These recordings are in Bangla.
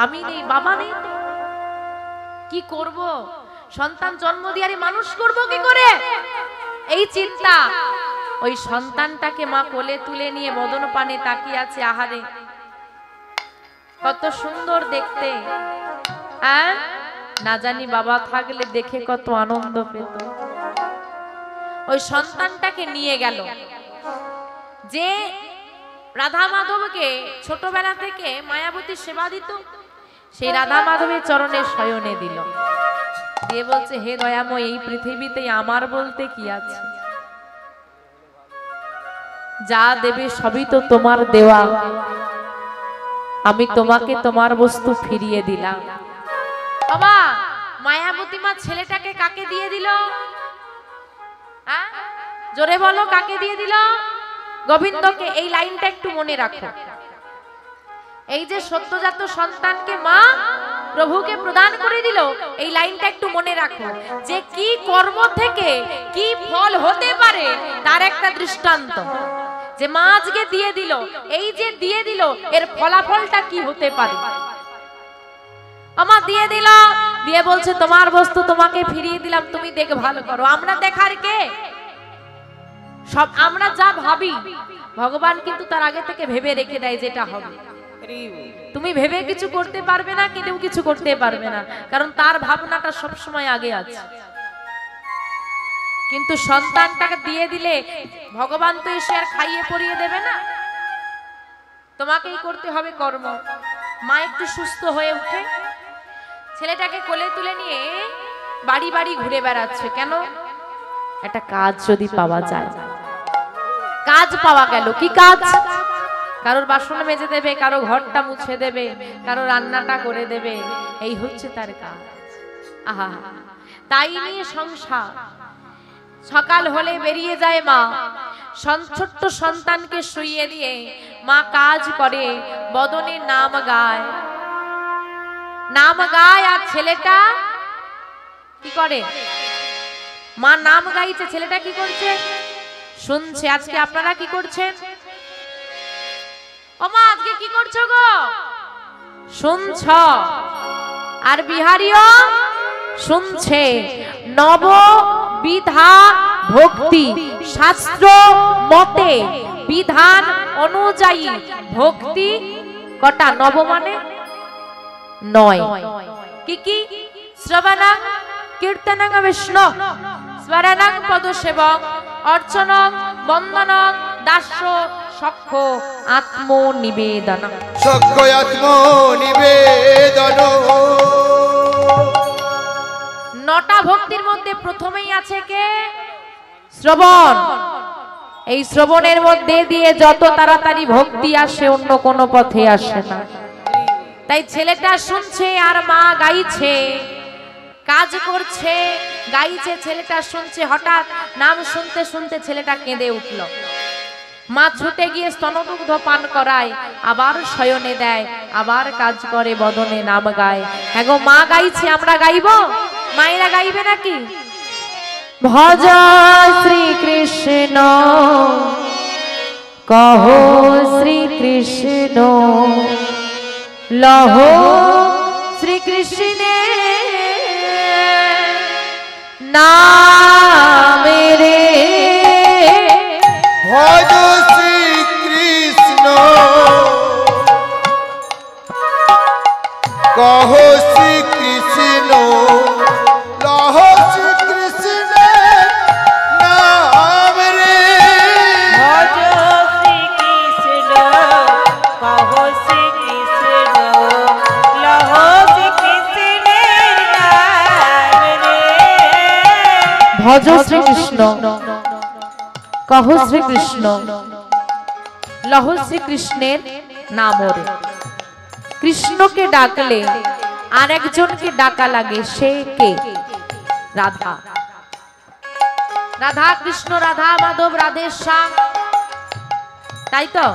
আমি নেই, বাবা নেই, কি করব? সন্তান জন্ম দিয়ে মানুষ করব কি করে, এই চিন্তা। ওই সন্তানটাকে মা কোলে তুলে নিয়ে বদন পানে তাকিয়ে আছে। আহারে কত সুন্দর দেখতে, না জানি বাবা থাকলে দেখে কত আনন্দ পেত। ওই সন্তানটাকে নিয়ে গেল, যে রাধা মাধবকে ছোটবেলা থেকে মায়াবতী সেবা দিত, সেই রাধা মাধবের চরণে শয়নে দিল, দিয়ে বলছে, হে দয়াময়, এই পৃথিবীতে আমার বলতে কি আছে? যা দেবে সবই তো তোমার দেওয়া, আমি তোমাকে তোমার বস্তু ফিরিয়ে দিলাম। বাবা মায়াবতী মা ছেলেটাকে কাকে দিয়ে দিল? জোরে বলো, কাকে দিয়ে দিল? গোবিন্দকে। এই লাইনটা একটু মনে রাখো। এই যে সদ্যজাত সন্তানকে মা প্রভুকে প্রদান করে দিল, এই লাইনটা একটু মনে রাখো, যে কি কর্ম থেকে কি ফল হতে পারে তার একটা দৃষ্টান্ত। যে মা আজকে দিয়ে দিল, এই যে দিয়ে দিল, এর ফলাফলটা কি হতে পারে। আমা দিয়ে দিল, দিয়ে বলছে তোমার বস্তু তোমাকে ফিরিয়ে দিলাম, তুমি দেখভাল করো। আমরা দেখার কে? সব আমরা যা ভাবি, ভগবান কিন্তু তার আগে থেকে ভেবে রেখে দেয় যেটা হবে। তুমি ভেবে কিছু করতে পারবে না, কেউ কিছু করতে পারবে না, কারণ তার ভাবনাটা সব সময় আগে আছে। কিন্তু সন্তানটাকে দিয়ে দিলে ভগবান তো এসে আর খাইয়ে পরিয়ে দেবে না, তোমাকেই করতে হবে কর্ম। মা একটু সুস্থ হয়ে উঠে ছেলেটাকে কোলে তুলে নিয়ে বাড়ি বাড়ি ঘুরে বেড়াচ্ছে। কেন? একটা কাজ যদি পাওয়া যায়। কাজ পাওয়া গেল, কি কাজ? কারোর বাসন মেজে দেবে, কারো ঘরটা মুছে দেবে, কারো রান্নাটা করে দেবে, এই হচ্ছে তার কাজ। আহা, তাই নিয়ে সংসার। সকাল হলে বেরিয়ে যায় মা, ছোট্ট সন্তানকে শুইয়ে দিয়ে মা কাজ করে, বদনে নাম গায়, নাম গায়। আর ছেলেটা কি করে? মা নাম গাইছে, ছেলেটা কি করছে? শুনছে। আজকে আপনারা কি করছেন? ও মা, আজকে কি করছো গো? শুনছ। আর বিহারীও শুনছে। নববিধা ভক্তি, শাস্ত্র মতে বিধান অনুযায়ী ভক্তি কটা? নব মানে 9। কি কি? শ্রবণং কীর্তনং বিষ্ণু স্মরণং পদসেবং অর্চনং বন্দনং দাস্য সখ্য আত্মনিবেদন। সখ্য আত্মনিবেদন। 9টা ভক্তির মধ্যে প্রথমেই আছে কে? শ্রবণ। এই শ্রবণের মধ্যে দিয়ে যত তাড়াতাড়ি ভক্তি আসে, অন্য কোনো পথে আসে না। তাই ছেলেটা শুনছে আর মা গাইছে, কাজ করছে, গাইছে, ছেলেটা শুনছে। হঠাৎ নাম শুনতে শুনতে ছেলেটা কেঁদে উঠল। মা ছুটে গিয়ে স্তনদুগ্ধ পান করায়, আবার শয়নে দেয়, আবার কাজ করে, বদনে নাম গায়। হ্যাঁ গো, মা গাইছে, আমরা গাইব? মায়েরা গাইবে নাকি? ভজ শ্রীকৃষ্ণ কহো শ্রীকৃষ্ণ, লহ শ্রীকৃষ্ণে নামে রে। ভজ শ্রীকৃষ্ণ কহ শ্রীকৃষ্ণ, লহ শ্রীকৃষ্ণ নাম রে। ভজ শ্রীকৃষ্ণ কহ শ্রীকৃষ্ণ, লহ শ্রীকৃষ্ণের নাম রে। ভজ শ্রীকৃষ্ণ কহ শ্রীকৃষ্ণ, লহ শ্রীকৃষ্ণের নাম রে। কৃষ্ণকে ডাকলে আর একজনকে ডাকা লাগে, সে কে? রাধা। রাধা কৃষ্ণ, রাধা মাধব, রাধে শ্যাম, তাই তো?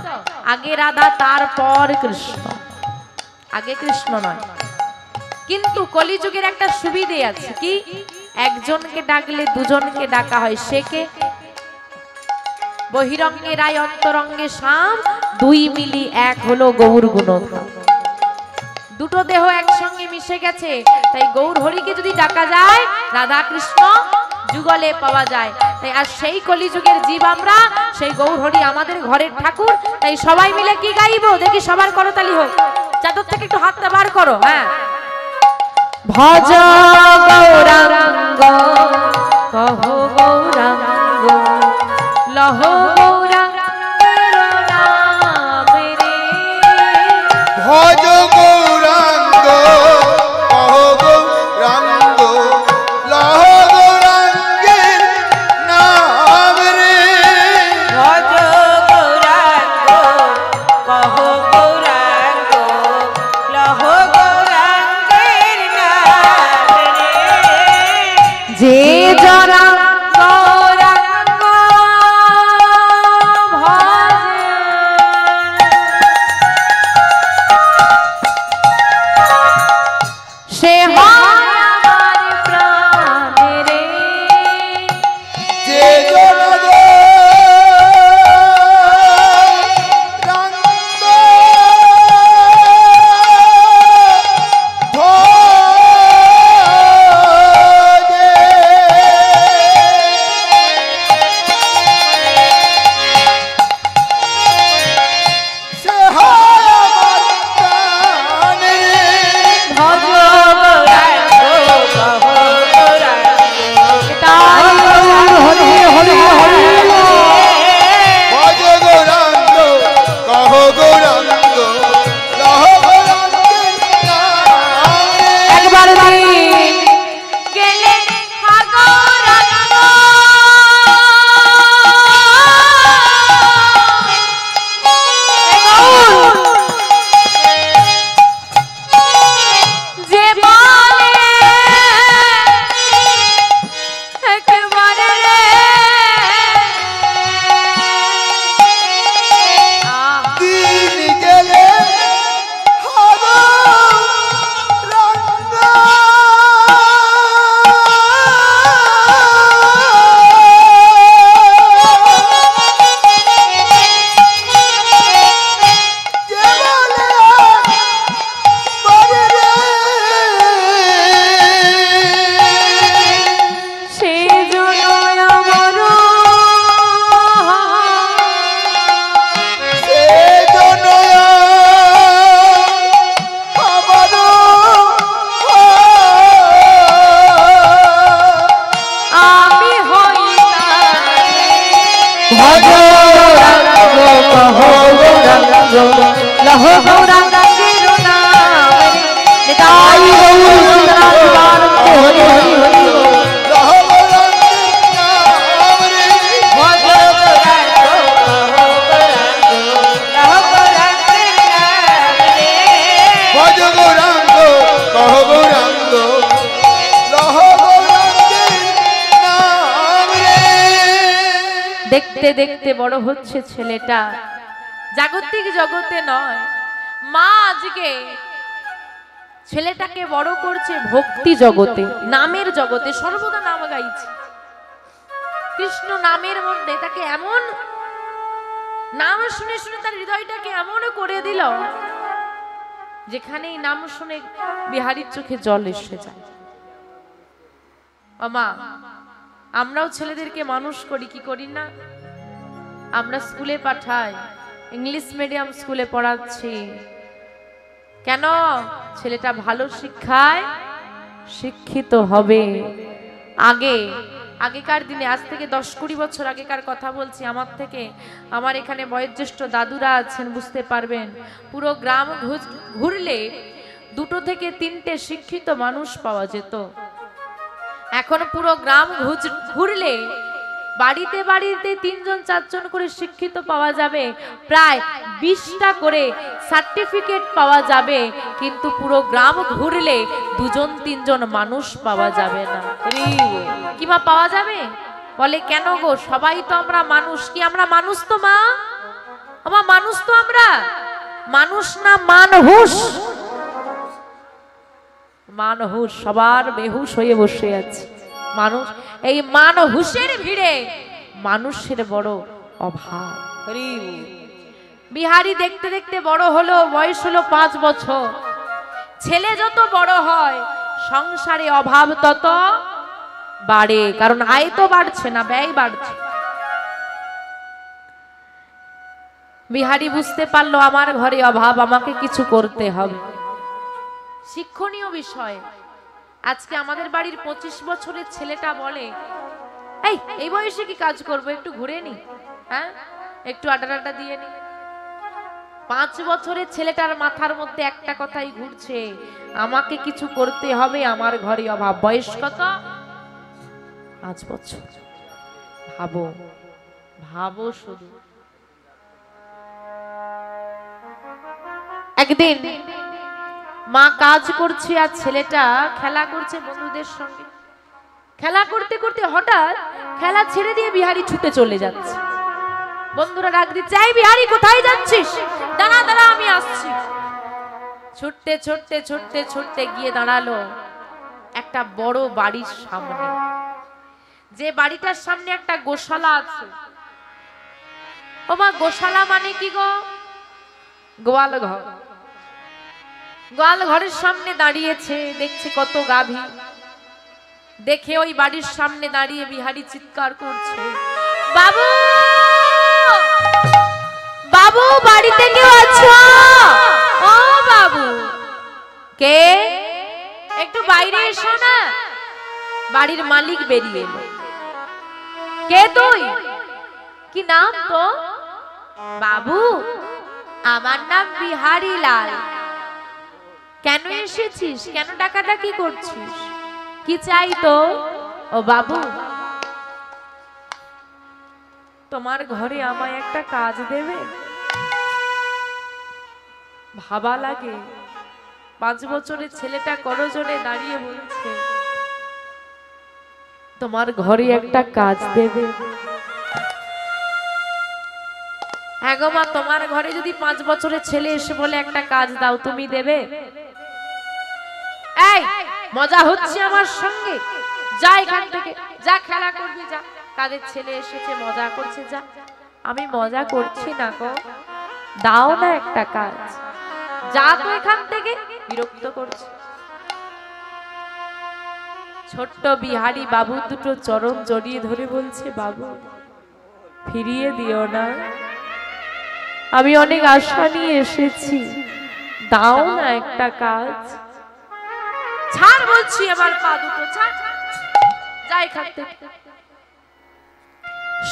আগে রাধা, তারপর কৃষ্ণ, আগে কৃষ্ণ নয়। কিন্তু কলিযুগের একটা সুবিধে আছে, কি? একজনকে ডাকলে দুজনকে ডাকা হয়, সে কে? বহিরঙ্গে রায় অন্তরঙ্গে শ্যাম, দুই মিলি এক হলো গৌর গুণধাম। দুটো দেহ একসঙ্গে মিশে গেছে, তাই গৌর হরিকে যদি ডাকা যায় রাধা কৃষ্ণ যুগলে পাওয়া যায়। তাই আর সেই কলিযুগের জীব আমরা, সেই গৌর হরি আমাদের ঘরের ঠাকুর। তাই সবাই মিলে কি গাইবো দেখি, সবার করতালি হোক। চাদর থেকে একটু হাতটা বার করো। হ্যাঁ, ভজ গৌরাঙ্গ কহ গৌরাঙ্গ লহ গৌরাঙ্গ নাম রে। ভজ গৌরাঙ্গ কহ গৌরাঙ্গ লহ গৌরাঙ্গের নাম রে। ভজ গৌরাঙ্গ কহ গৌরাঙ্গ লহ গৌরাঙ্গের নাম রে। যে জরা গৌরাঙ্গ ভজে, সে হয় আমার প্রাণ রে। যে জনদ রঙ্গ ভজে, সে হয় আমার প্রাণ রে। ভজ গৌরাঙ্গ কহ গৌরাঙ্গ তাই হরি হরি হরি। ভজ গৌরাঙ্গ কহ গৌরাঙ্গ লহ গৌরাঙ্গের নাম রে। একবার দিন গেলে গৌরাঙ্গ যে বলে একবারে রে দিন গেলে হব রঙ্গ। যে বলে একবারে রে। সে জন্য আমার সে জন্য আমার আমি হই ভজ গৌরাঙ্গ কহ গৌরাঙ্গ লহ গৌরাঙ্গের নাম রে। তাই গৌরাঙ্গ হরি হরি হরি। লহ গৌরাঙ্গের নাম রে। ভজ গৌরাঙ্গ কহ গৌরাঙ্গ লহ গৌরাঙ্গের নাম রে। ভজ গৌরাঙ্গ কহ গৌরাঙ্গ লহ গৌরাঙ্গের নাম রে। দেখতে দেখতে বড় হচ্ছে ছেলেটা, জাগতিক জগতে নয়। মা আজকে ছেলেটাকে বড় করছে ভক্তি জগতে, নামের জগতে। সর্বদা নাম গাইছে, কৃষ্ণ নামের মধ্যে তাকে এমন নাম শুনে শুনে তার হৃদয়টাকে এমন করে দিল, যেখানেই নাম শুনে বিহারীর চোখে জল এসে যায়। মা, আমরাও ছেলেদেরকে মানুষ করি কি করি না? আমরা স্কুলে পাঠাই, ইংলিশ মিডিয়াম স্কুলে পড়াচ্ছি। কেন? ছেলেটা ভালো শিক্ষায় শিক্ষিত হবে। আগেকার দিনে, আজ থেকে 10-20 বছর আগেকার কথা বলছি, আমার এখানে বয়োজ্যেষ্ঠ দাদুরা আছেন, বুঝতে পারবেন। পুরো গ্রাম ঘুরলে 2 থেকে 3টে শিক্ষিত মানুষ পাওয়া যেত। এখন পুরো গ্রাম ঘুরলে বাড়িতে বাড়িতে 3জন 4জন করে শিক্ষিত পাওয়া যাবে, প্রায় 20টা করে সার্টিফিকেট পাওয়া যাবে, কিন্তু পুরো গ্রাম ঘুরলে 2-3জন মানুষ পাওয়া যাবে না। কিমা পাওয়া যাবে? বলে কেন গো, সবাই তো আমরা মানুষ। কি আমরা মানুষ তো মা? আমার মানুষ তো আমরা মানুষ না মানহুস। মানহুস সবার বেহুশ হয়ে বসে আছে। মানুষ, এই মানহুসের ভিড়ে মানুষের বড় অভাব। বিহারী দেখতে দেখতে বড় হলো, বয়স হলো 5 বছর। ছেলে যত বড় হয় সংসারে অভাব তত বাড়ে, কারণ আয় তো বাড়ছে না, ব্যয় বাড়ছে। বিহারী বুঝতে পারলো আমার ঘরে অভাব, আমাকে কিছু করতে হবে। শিক্ষণীয় বিষয়। আজকে আমাদের বাড়ির 25 বছরের ছেলেটা বলে, এই বয়সে কি কাজ করব, একটু ঘুরে নি, হ্যাঁ একটু আড্ডা দিয়ে নি। 5 বছরের ছেলেটার মাথার মধ্যে একটা কথাই ঘুরছে, আমাকে কিছু করতে হবে, আমার ঘরে অভাব। বয়স কত? 5 বছর। ভাবো ভাবো শুধু। একদিন মা কাজ করছে আর ছেলেটা খেলা করছে বন্ধুদের সঙ্গে। খেলা করতে করতে হঠাৎ খেলা ছেড়ে দিয়ে বিহারী ছুটে চলে যাচ্ছে। বন্ধুরা ডাক দিচ্ছে, এই বিহারী কোথায় যাচ্ছিস? দাঁড়া দাঁড়া, আমি আসছি। ছুটতে ছুটতে ছুটতে ছুটতে গিয়ে দাঁড়ালো একটা বড় বাড়ির সামনে, যে বাড়িটার সামনে একটা গোশালা আছে। ও মা, গোশালা মানে কি গো? গোয়াল ঘর। গোয়াল ঘরের সামনে দাঁড়িয়েছে, দেখছে কত গাভী। দেখে ওই বাড়ির সামনে দাঁড়িয়ে বিহারী চিৎকার করছে, বাবু বাবু, বাড়িতে কেউ আছো? ও বাবু। কে? একটু বাইরে এসো না। বাড়ির মালিক বেরিয়ে এলো। কে তুই? কি নাম তো? বাবু, আমার নাম বিহারী লাল। কেন এসেছিস? কেন ডাকাডাকি করছিস? কি চাই তো? ও বাবু, তোমার ঘরে আমায় একটা কাজ দেবে? ভাবা লাগে। 5 বছরের ছেলেটা করজোড়ে দাঁড়িয়ে বলছে, তোমার ঘরে একটা কাজ দেবে? হ্যাঁ গো মা, তোমার ঘরে যদি 5 বছরের ছেলে এসে বলে একটা কাজ দাও, তুমি দেবে? এই মজা হচ্ছে আমার সঙ্গে, যা এখান থেকে, যা খেলা করবি যা। কাদের ছেলে এসেছে, মজা করছে, যা। আমি মজা করছি না গো, দাও না একটা কাজ, যা তো এখান থেকে, বিরক্ত করছে। ছোট্ট বিহারী বাবু দুটো চরণ জড়িয়ে ধরে বলছে, বাবু ফিরিয়ে দিও না, আমি অনেক আশা নিয়ে এসেছি, দাও না একটা কাজ। ছাড় বলছি, আমার পা দুটো ছাড়, যা এখান থেকে।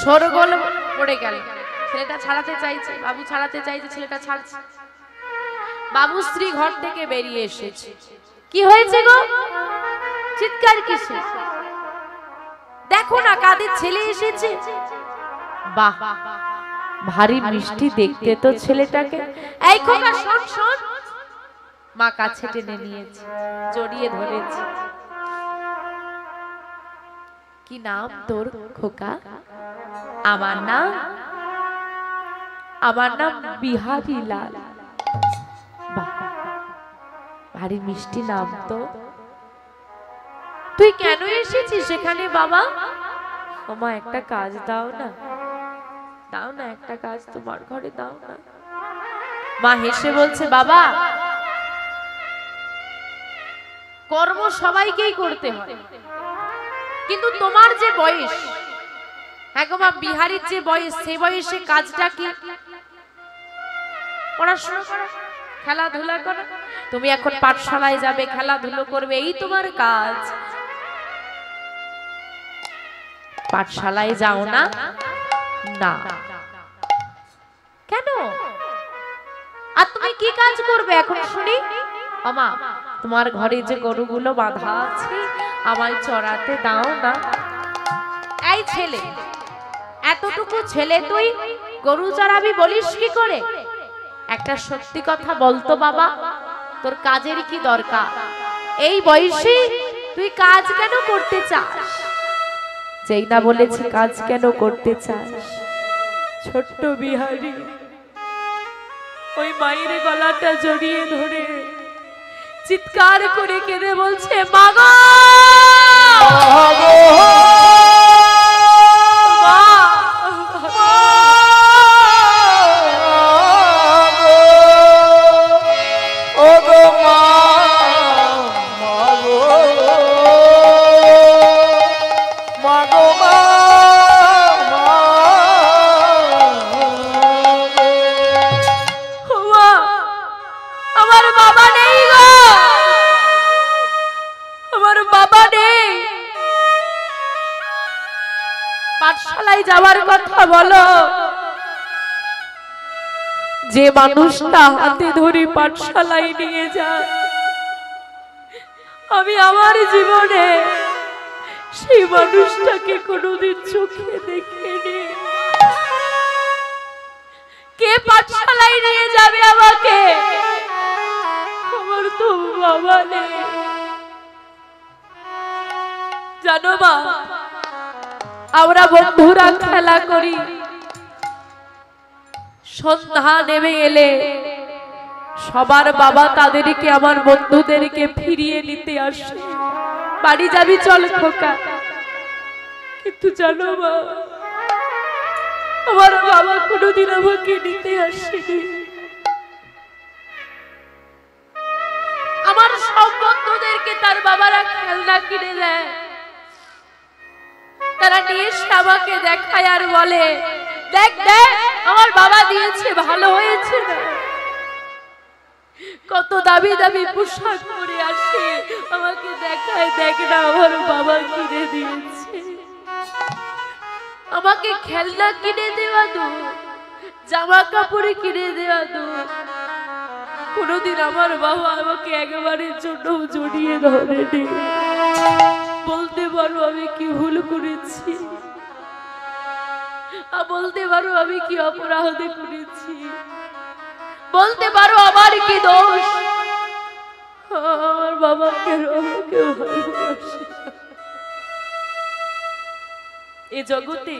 সরগোল পড়ে গেল। ছেলেটা ছাড়াতে চাইছে, বাবু ছাড়াতে চাইছে, ছেলেটা ছাড়ছে। বাবু স্ত্রী ঘর থেকে বেরিয়ে এসেছে। কি হয়েছে গো? চিৎকার কিসে? দেখো না কাদের ছেলে এসেছে। বাহ, ভারী মিষ্টি দেখতে তো ছেলেটাকে। এই খোকা শোন শোন। মা কাছে টেনে নিয়েছে, জড়িয়ে ধরেছে। কি নাম তোর খোকা? আমার নাম বিহারী লাল। বাহ, ভারী মিষ্টি নাম তো। তুই কেন এসেছিস এখানে বাবা? ওমা, একটা কাজ দাও না, দাও না একটা কাজ, তোমার ঘরে দাও না। মা হেসে বলছে, বাবা কর্ম সবাইকেই করতে হয়, কিন্তু তোমার যে বয়স, হ্যাঁ গো মা, বিহারীর যে বয়স, সে বয়সে কাজটা কি? পড়াশোনা করো, খেলাধুলা করো। তুমি এখন পাঠশালায় যাবে, খেলাধুলো করবে, এই তোমার কাজ। পাঠশালায় যাও না? না। কেন? আর তুমি কি কাজ করবে এখন শুনি? আমা, তোমার ঘরে যে গরুগুলো বাঁধা আছে, আমায় চড়াতে দাও না। এই ছেলে, এতটুকু ছেলে তুই গরু চড়াবি বলিস কি করে? একটা সত্যি কথা বলতো বাবা, তোর কাজের কি দরকার? এই বয়সে তুই কাজ কেন করতে চাস? যেই না বলেছি কাজ কেন করতে চাস, ছোট্ট বিহারী ওই মায়ের গলাটা জড়িয়ে ধরে চিৎকার করে কেঁদে বলছে, মাগো ও গো মা আমার বাবা নেই গো, আমার বাবা নেই। পাঠশালায় যাওয়ার কথা বলো, যে মানুষটা হাতে ধরে পাঠশালায় নিয়ে যায়, আমি আমার জীবনে সেই মানুষটাকে কোনোদিন চোখে দেখিনি। কে পাঠশালায় নিয়ে যাবে আমাকে? আমার তো বাবা নেই। জানো মা, আমরা বন্ধুরা খেলা করি, সন্ধ্যা নেমে এলে সবার বাবা তাদেরকে, আমার বন্ধুদেরকে ফিরিয়ে নিতে আসে। বাড়ি যাবি চল খোকা। কিন্তু জানো মা, আমার বাবা কোনোদিন আমাকে নিতে আসেনি। আমার সব বন্ধুদেরকে তার বাবারা খেলনা কিনে দেয়, তারা নিয়ে এসে আমাকে দেখায় আর বলে, দেখ দেখ আমার বাবা দিয়েছে, ভালো হয়েছে না? কত দামি দামি পোশাক পরে আসে, আমাকে দেখায়, দেখ না আমার বাবা কিনে দিয়েছে। আমাকে খেলনা কিনে দেওয়া দূর, জামা কাপড় কিনে দেওয়া দূর, কোনোদিন আমার বাবা আমাকে একবারের জন্য জড়িয়ে ধরেনি। বলতে পারো আমি কি ভুল করেছি? বলতে পারো আমি কি অপরাধ করেছি? বলতে পারো আমার কি দোষ? আমার বাবাকে আমাকে ভালোবাসে। এ জগতে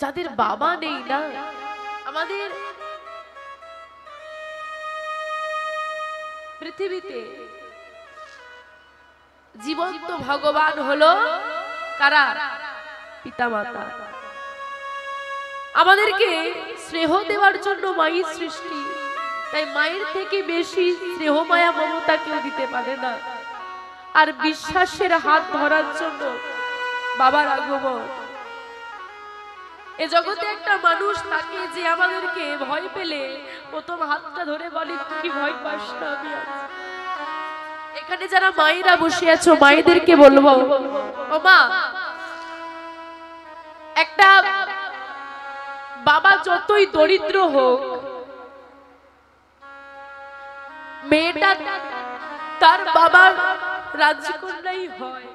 যাদের বাবা নেই না, আমাদের পৃথিবীতে জীবন্ত ভগবান হলো কারা? পিতামাতা। আমাদেরকে স্নেহ দেওয়ার জন্য মায়ের সৃষ্টি, তাই মায়ের থেকে বেশি স্নেহ মায়া মমতা কেউ দিতে পারে না। আর বিশ্বাসের হাত ধরার জন্য বাবার আগমন। এ জগতে একটা মানুষ থাকে যে আমাদেরকে ভয় পেলে প্রথম হাতটা ধরে বলে, কি ভয় পাস না, আমি আছি। এখানে যারা মায়েরা বসে আছো, মায়েদেরকে বলবো, ও মা, একটা বাবা যতই দরিদ্র হোক, মেয়েটা তার বাবার রাজকন্যাই হয়।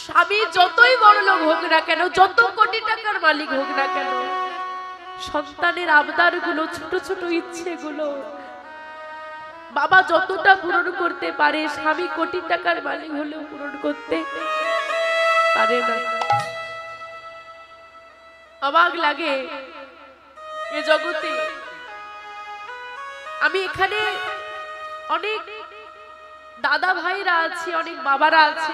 স্বামী যতই বড় লোক হোক না কেন, যত কোটি টাকার মালিক হোক না কেন, সন্তানের আবদার গুলো, ছোট ছোট ইচ্ছে গুলো বাবা যতটা পূরণ করতে পারে, স্বামী কোটি টাকার মালিক হলেও পূরণ করতে পারে না। অবাক লাগে এ জগতে। আমি এখানে অনেক দাদা ভাইরা আছে, অনেক বাবারা আছে,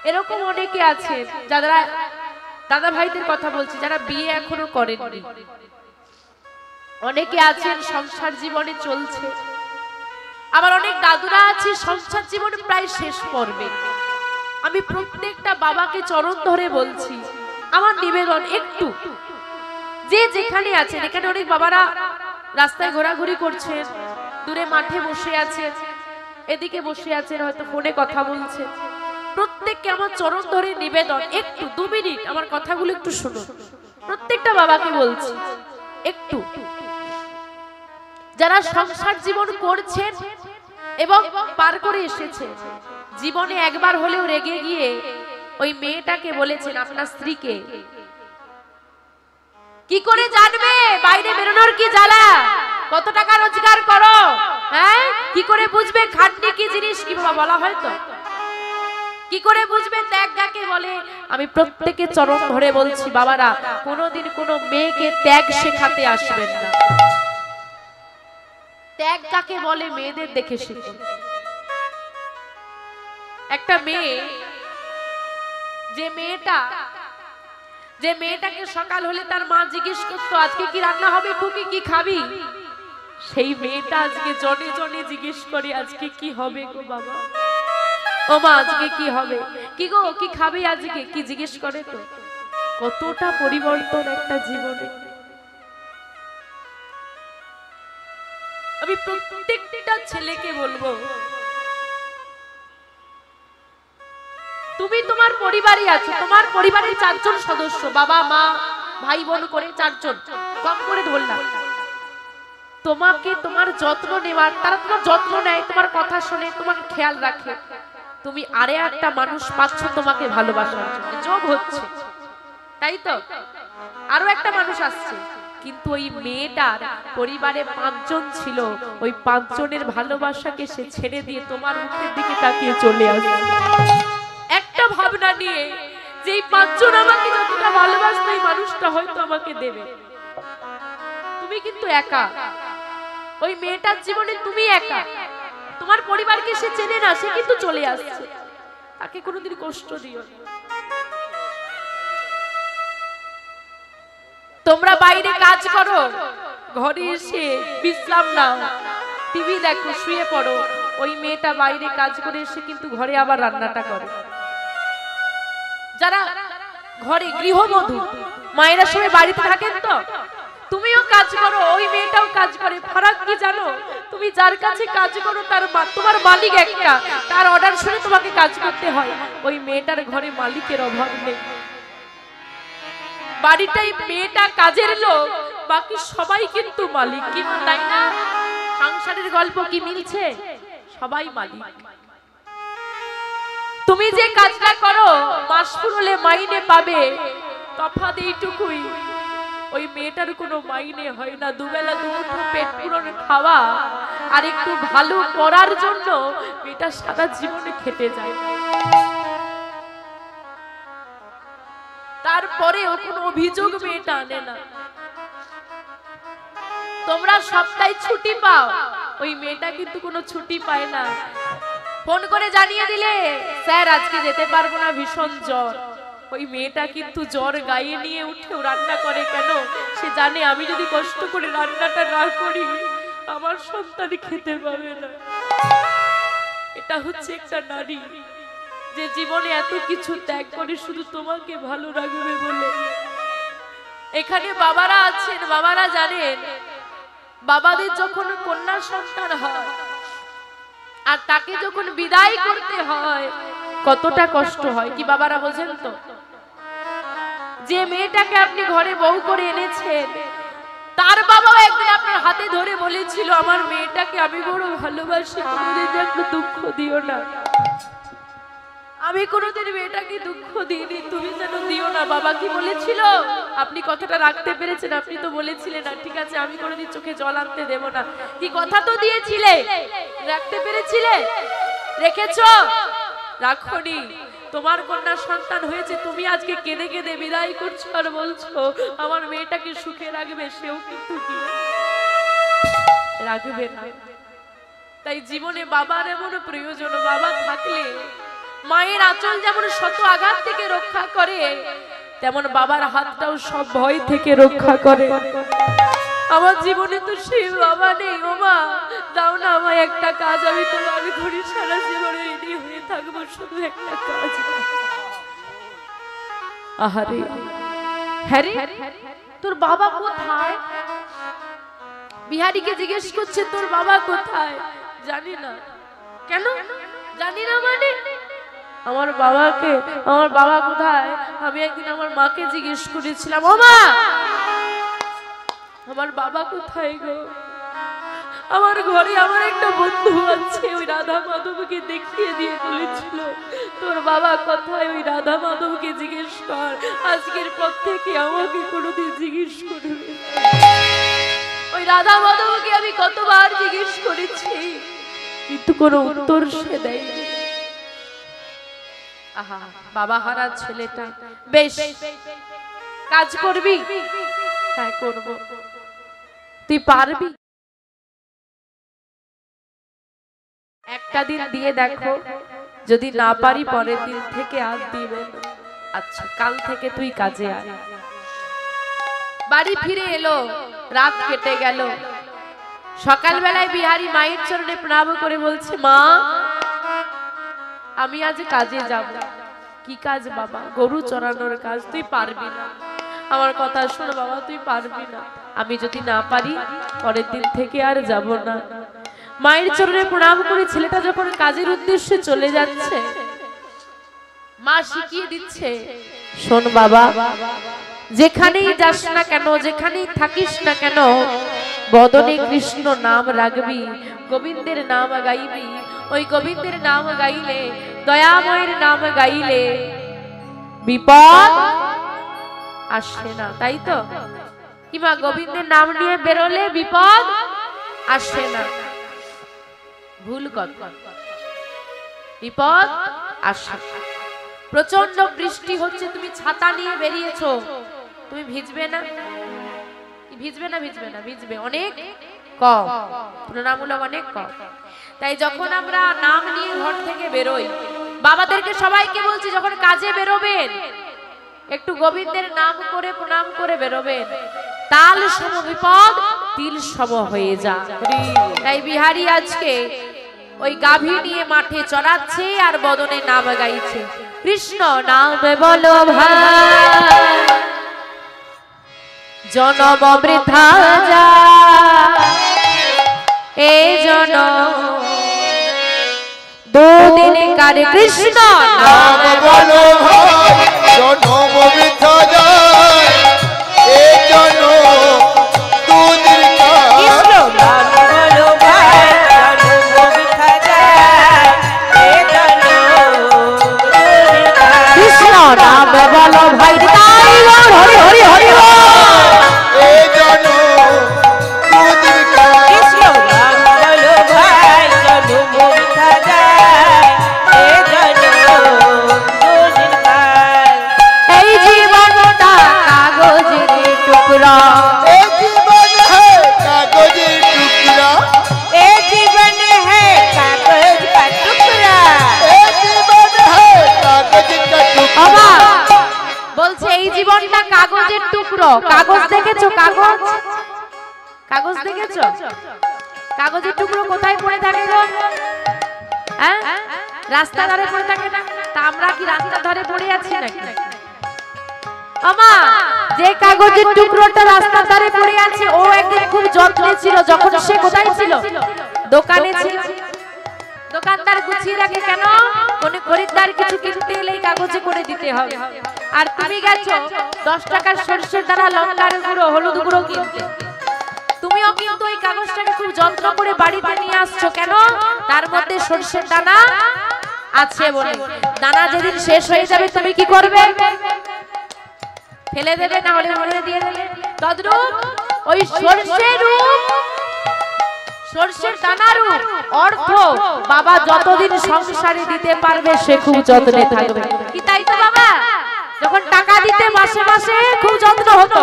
এরকম অনেকে আছে যারা, দাদা ভাইদের কথা বলছি, যারা বিয়ে এখনো করেননি। অনেকে আছেন সংসার জীবনে চলছে, আবার অনেক দাদুরা আছে সংসার জীবনে প্রায় শেষ পর্বে। আমি প্রত্যেকটা বাবাকে চরণ ধরে বলছি, আমার নিবেদন, একটু যে যেখানে আছেন, এখানে অনেক বাবারা রাস্তায় ঘোরাঘুরি করছেন, দূরে মাঠে বসে আছেন, এদিকে বসে আছেন, হয়তো ফোনে কথা বলছেন, প্রত্যেককে আমার চরণ ধরে নিবেদন, একটু 2 মিনিট আমার কথাগুলো একটু শুনুন। প্রত্যেকটা বাবাকে বলছি, একটু যারা সংসার জীবন করছেন এবং পার করে এসেছে, জীবনে একবার হলেও রেগে গিয়ে ওই মেয়েটাকে বলেছেন, আপনার স্ত্রীকে, কি করে জানবে বাইরে বেরোনোর কি জ্বালা, কত টাকা রোজগার করো, হ্যাঁ, কি করে বুঝবে খাটনি কি জিনিস, কি বলা হয় তো, কি করে বুঝবে ত্যাগ কাকে বলে? আমি প্রত্যেকে চরণ ধরে বলছি, বাবারা কোনোদিন কোনো মেয়েকে ত্যাগ শেখাতে আসবেন না। ত্যাগ কাকে বলে মেয়েদের দেখে শিখুন। একটা মেয়ে, যে মেয়েটাকে সকাল হলে তার মা জিজ্ঞেস করতো, আজকে কি রান্না হবে খুকি, কি খাবি? সেই মেয়েটা আজকে জনে জনে জিজ্ঞেস করে, আজকে কি হবে গো বাবা, ও মা আজকে কি হবে, কি গো কি খাবে আজকে, কি জিজ্ঞেস করে তো। কতটা পরিবর্তন একটা জীবনে। আমি প্রত্যেকটা ছেলেকে বলবো, তুমি তোমার পরিবারে আছো, তোমার পরিবারের 4 জন সদস্য, বাবা মা ভাই বোন করে 4 জন কম করে ধরলাম। তোমাকে তোমার যত্ন নেওয়ার, তারা তোমার যত্ন নেয়, তোমার কথা শুনে, তোমার খেয়াল রাখে। তুমি আরে একটা মানুষ পাচ্ছ তোমাকে ভালোবাসার জন্য, যোগ হচ্ছে, তাই তো? আরো একটা মানুষ আসছে, কিন্তু ওই মেয়েটার পরিবারে 5 জন ছিল, ওই 5 জনের ভালোবাসাকে সে ছেড়ে দিয়ে তোমার মুখের দিকে তাকিয়ে চলে আসছে একটা ভাবনা নিয়ে, যে এই 5 জন আমাকে যতটা ভালোবাসবে এই মানুষটা হয়তো আমাকে দেবে। তুমি কিন্তু একা, ওই মেয়েটার জীবনে তুমি একা, তোমার পরিবারকে সে চেনে না, সে কিন্তু চলে আসছে, তাকে কোনোদিন কষ্ট দিও না। তোমরা বাইরে কাজ করো, ঘরে এসে বিশ্রাম নাও, টিভি দেখো, শুয়ে পড়ো, ওই মেয়েটা বাইরে কাজ করে এসে কিন্তু ঘরে আবার রান্নাটা করে। যারা ঘরে গৃহবধূ মায়েরা সবাই বাড়িতে থাকেন, তো তুমিও কাজ করো, ওই মেয়েটাও কাজ করে। ফারাক কি জানো? তুমি যার কাছে কাজ করো তার তোমার মালিক একটা, তার অর্ডার শুনে তোমাকে কাজ করতে হয়। ওই মেয়েটার ঘরে মালিকের অভাব নেই, বাড়িটাই মেয়েটা কাজের লোক, বাকি সবাই কিন্তু মালিক, কিন্তু তাই না? সংসারের গল্প কি মিলছে? সবাই মালিক। তুমি যে কাজটা করো মাস পুরোলে মাইনে পাবে, তফাৎ এইটুকুই, ওই মেয়েটার কোনো মাইনে হয় না। দুবেলা দুমুঠো পেট পুরন খাওয়া আর একটু ভালো করার জন্য মেয়েটা সারা জীবনে খেটে যায়, তারপরেও কোনো অভিযোগ মেয়েটা আনে না। তোমরা সপ্তাহে ছুটি পাও, ওই মেয়েটা কিন্তু কোনো ছুটি পায় না। ফোন করে জানিয়ে দিলে স্যার আজকে যেতে পারবো না, ভীষণ জ্বর, ওই মেয়েটা কিন্তু জ্বর গায়ে নিয়ে উঠেও রান্না করে। কেন? সে জানে আমি যদি কষ্ট করে রান্নাটা না করি আমার সন্তান খেতে পাবে না। এটা হচ্ছে একটা নারী যে জীবনে এত কিছু ত্যাগ করে শুধু তোমাকে ভালো রাখবে বলে। এখানে বাবারা আছেন, বাবারা জানেন বাবাদের যখন কন্যা সন্তান হয় আর তাকে যখন বিদায় করতে হয় কতটা কষ্ট হয়, কি বাবারা বোঝেন তো? যে মেয়েটাকে আপনি ঘরে বউ করে এনেছেন, তার বাবাও একদিন আপনার হাতে ধরে বলেছিল আমার মেয়েটাকে আমি বড় ভালোবাসি, কোনোদিন একটু দুঃখ দিও না। আমি কোনোদিন মেয়েটাকে দুঃখ দিইনি, তুমি যেন দিও না। বাবা কি বলেছিল? আপনি কথাটা রাখতে পেরেছেন? আপনি তো বলেছিলেন না ঠিক আছে আমি কোনোদিন চোখে জল আনতে দেব না। কি কথা তো দিয়েছিলে, রাখতে পেরেছিলে? রেখেছো? রাখোনি। তোমার কন্যা সন্তান হয়েছে, তুমি আজকে কেঁদে কেঁদে বিদায় করছো আর বলছো আমার মেয়েটাকে সুখে রাখবে, সেও কিন্তু কি রাখবে না। তাই জীবনে বাবার এমন প্রয়োজন, বাবা থাকলে মায়ের আঁচল যেমন শত আঘাত থেকে রক্ষা করে, তেমন বাবার হাতটাও সব ভয় থেকে রক্ষা করে। আমার জীবনে তো সেই বাবা নেই। ও মা, দাও না আমায় একটা কাজ, আমি তোমার ঘরে সারা জীবনে রেডি হয়ে থাকবো, শুধু একটা কাজ। আহারে, হ্যাঁ রে, তোর বাবা কোথায়? বিহারীকে জিজ্ঞেস করছে তোর বাবা কোথায়? জানি না। কেন জানি না? মানে আমার বাবাকে, আমার বাবা কোথায়? আমি একদিন আমার মাকে জিজ্ঞেস করেছিলাম, ও মা আমার বাবা কোথায় গো? আমার ঘরে আমার একটা বন্ধু আছে, ওই রাধা মাধবকে দেখিয়ে দিয়ে বলেছিল তোর বাবা কোথায়, ওই রাধা মাধবকে জিজ্ঞেস কর। আজকের পর থেকে আমাকে কোনোদিন জিজ্ঞেস করবে। ওই রাধা মাধবকে আমি কতবার জিজ্ঞেস করেছি, কিন্তু কোনো উত্তর সে দেয়নি। আহা, বাবা হারা ছেলেটা। বেশ, কাজ করবি? হ্যাঁ করব। তুই পারবি? একটা দিন দিয়ে দেখো, যদি না পারি পরের দিন থেকে আর দিবে না। আচ্ছা, কাল থেকে তুই কাজে আয়। বাড়ি ফিরে এলো, রাত কেটে গেল। সকালবেলায় বিহারী মায়ের চরণে প্রণাম করে বলছে, মা আমি আজ কাজে যাব। কি কাজ বাবা? গরু চড়ানোর কাজ। তুই পারবি না, আমার কথা শোন বাবা, তুই পারবি না। আমি যদি না পারি পরের দিন থেকে আর যাব না। মায়ের চরণে প্রণাম করে ছেলেটা যখন কাজের উদ্দেশ্যে চলে যাচ্ছে, মা শিখিয়ে দিচ্ছে, শোন বাবা, যেখানেই যাস না কেন, যেখানেই থাকিস না কেন, বদনে কৃষ্ণ নাম রাখবি, গোবিন্দের নাম গাইবি। ওই গোবিন্দের নাম গাইলে, দয়াময়ের নাম গাইলে বিপদ আসে না, তাই তো? কিংবা গোবিন্দের নাম নিয়ে বেরোলে বিপদ আসে না। ভুল কথা, বিপদ আসে। প্রচন্ড বৃষ্টি হচ্ছে, তুমি ছাতা নিয়ে বেরিয়েছো, তুমি ভিজবে না? ভিজবে না? ভিজবে না? ভিজবে, অনেক কম, তুলনামূলক অনেক কম। তাই যখন আমরা নাম নিয়ে ঘর থেকে বেরোই, বাবাদেরকে সবাইকে বলছি, যখন কাজে বেরোবেন একটু গোবিন্দের নাম করে প্রণাম করে বেরোবেন। তাল সম বিপদ তিল সম হয়ে যা। তাই বিহারী আজকে ওই গাভী নিয়ে মাঠে চড়াচ্ছে আর বদনে নাম গাইছে, কৃষ্ণ নাম বলো ভাই, জনম বৃথা যা, এই জনম দুদিন কার, কৃষ্ণ নাম বলো ভাই, জনম বৃথা যায়, এই জনম দুদিন কার। কৃষ্ণ নাম বলো ভাই, জনম বৃথা যায়, এই জনম কৃষ্ণ নাম বলো ভাই, তাই বল, হরি হরি হরি বল। এই জনম দুদিন কার। কৃষ্ণ নাম বলো ভাই, জনম বৃথা যায়, এই জনম দুদিনকার। এই জীবনটা কাগজের টুকরা, এই জীবন है कागजी टुकड़ा, ए जीवन है कागज का टुकड़ा। এই জীবন है कागज का বাবা टुकड़ा। বলছে এই জীবনটা কাগজের টুকরো। কাগজ দেখেছো? কাগজ, কাগজ দেখেছো? কাগজের টুকরো কোথায় পড়ে থাকে গো? হ্যাঁ, রাস্তার ধারে পড়ে থাকে না? তা আমরা কি রাস্তার ধারে পড়ে আছি নাকি? আমা, যে কাগজের টুকরোটা রাস্তার ধারে পড়ে আছে, ও একদিন খুব যত্নে ছিল। যখন সে কোথায় ছিল? দোকানে ছিল। দোকানদার গুছিয়ে রাখে কেন? কোন খরিদ্দার কিছু কিনতে এলেই কাগজে করে দিতে হবে। আর তুমি গেছো 10 টাকার সরষের দানা, লঙ্কার গুঁড়ো, হলুদ গুঁড়ো কিনতে, তুমিও কিন্তু ওই কাগজটাকে খুব যত্ন করে বাড়িতে নিয়ে আসছো কেন? তার মধ্যে সরষের দানা আছে বলে। দানা যেদিন শেষ হয়ে যাবে তুমি কি করবে? ফেলে দেবে, না হলে মরে দিয়ে দেবে। তদ্রূপ ওই সরষের রূপ, সরষের দানার অর্থ বাবা যতদিন সংসারে দিতে পারবে সে খুব যত্নে থাকবে। কি তাই তো বাবা? যখন টাকা দিতে মাসে মাসে খুব যত্ন হতো,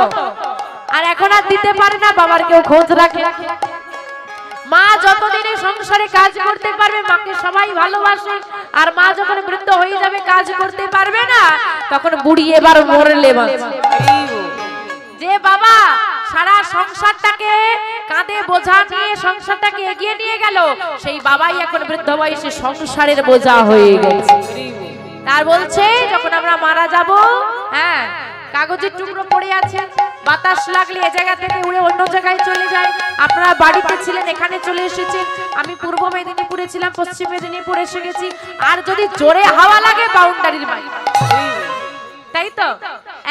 আর এখন আর দিতে পারে না, বাবার কেউ খোঁজ রাখে। মা যতদিনে সংসারে কাজ করতে পারবে মাকে সবাই ভালোবাসে, আর মা যখন বৃদ্ধ হয়ে যাবে কাজ করতে পারবে না, তখন বুড়ি এবার মরলে বাঁচবে। যে বাবা সারা সংসারটাকে কাঁধে বোঝা নিয়ে সংসারটাকে এগিয়ে নিয়ে গেল, সেই বাবাই এখন বৃদ্ধ বয়সে সংসারের বোঝা হয়ে গেছে। তার বলছে যখন আমরা মারা যাব, হ্যাঁ, কাগজের টুকরো পড়ে আছে, বাতাস লাগলে এ জায়গা থেকে উড়ে অন্য জায়গায় চলে যায়। আপনারা বাড়িতে ছিলেন, এখানে চলে এসেছেন। আমি পূর্ব মেদিনীপুরে ছিলাম, পশ্চিম মেদিনীপুর এসে গেছি। আর যদি জোরে হাওয়া লাগে বাউন্ডারির বাইরে, তাই তো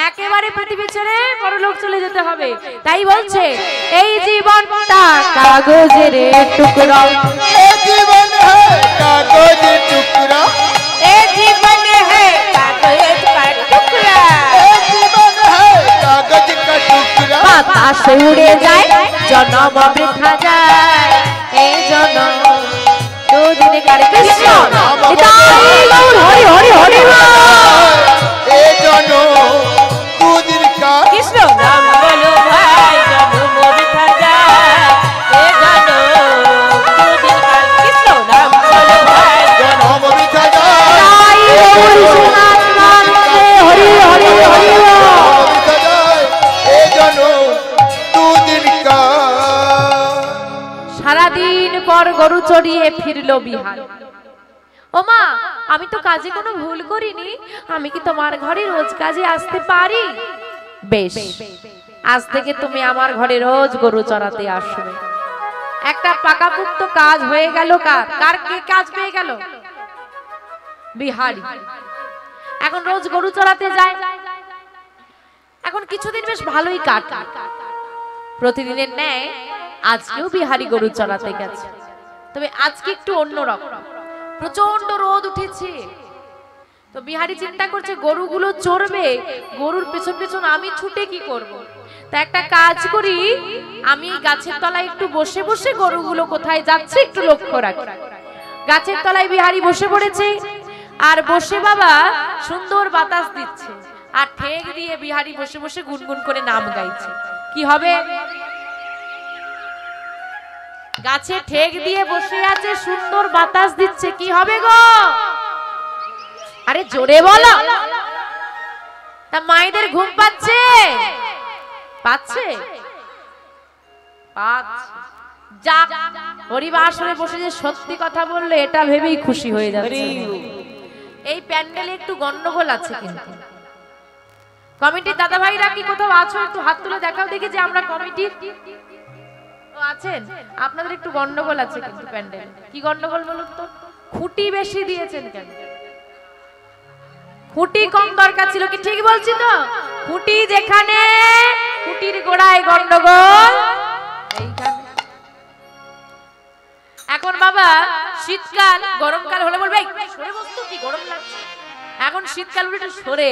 একেবারে পৃথিবী ছেড়ে পরলোক চলে যেতে হবে। তাই বলছে এই জীবনটা কাগজের টুকরা, এই জীবন है कागजी टुकड़ा, ए जीवन है कागज का टुकड़ा। এই জীবন है कागज का टुकड़ा। বাতাস উড়ে যায়, জনম বৃথা যায়, এই জনম দুদিন কার। কৃষ্ণ নিতাই গৌর, হরি হরি হরি বল। এই জনম দুদিন কার। কৃষ্ণ নাম বলো ভাই, জনম বৃথা যায়, এ জনম দুদিনকার। কৃষ্ণ নাম বলো ভাই, জনম বৃথা যায়, তাই গৌর সোনার নামে হরি হরি হরি বল। জনম বৃথা যায়, এই জনম দুদিন কার। সারাদিন পর গরু চড়িয়ে ফিরলো বিহার। ওমা আমি তো কাজে কোনো ভুল করিনি, আমি কি তোমার ঘরে রোজ কাজে আসতে পারি? বেশ, আজ থেকে তুমি আমার ঘরে রোজ গরু চড়াতে আসবে। একটা পাকাপুক্ত কাজ হয়ে গেল। কার কে কাজ পেয়ে গেল? বিহারী। এখন রোজ গরু চড়াতে যায়। এখন কিছুদিন বেশ ভালোই কাটে। প্রতিদিনের ন্যায় আজকেও বিহারী গরু চড়াতে গেছে। তবে আজকে একটু অন্যরকম, প্রচন্ড রোদ উঠেছে। তো বিহারী চিন্তা করছে গরুগুলো চড়বে, গরুর পেছন পেছন আমি ছুটে কি করব। তা একটা কাজ করি, আমি গাছের তলায় একটু বসে বসে গরুগুলো কোথায় যাচ্ছে একটু লক্ষ্য রাখি। গাছের তলায় বিহারী বসে পড়েছে, আর বসে বাবা সুন্দর বাতাস দিচ্ছে, আর ঠেক দিয়ে বিহারী বসে বসে গুনগুন করে নাম গাইছে। কি হবে? গাছে ঠেক দিয়ে বসে আছে, সুন্দর বাতাস দিচ্ছে, কি হবে গো? আরে জোরে বলো। তা মায়েদের ঘুম পাচ্ছে? পাচ্ছে? যাক, হরিবাসরে বসে যে সত্যি কথা বললো এটা ভেবেই খুশি হয়ে যাচ্ছে। এই প্যান্ডেলে একটু গন্ডগোল আছে, কিন্তু কমিটির দাদা ভাইরা কি কোথাও আছো? একটু হাত তুলে দেখাও দেখি যে আমরা কমিটির আছেন। আপনাদের একটু গন্ডগোল আছে কিন্তু প্যান্ডেল। কি গন্ডগোল বলুন তো? খুঁটি বেশি দিয়েছেন কেন? খুঁটি কম দরকার ছিল কি? ঠিক বলছি তো? খুঁটি যেখানে, খুঁটির গোড়ায় গন্ডগোল এইখানে। এখন বাবা শীতকাল, গরমকাল হলে বলবে সরে বসতো, কি গরম লাগছে। এখন শীতকাল উঠে সরে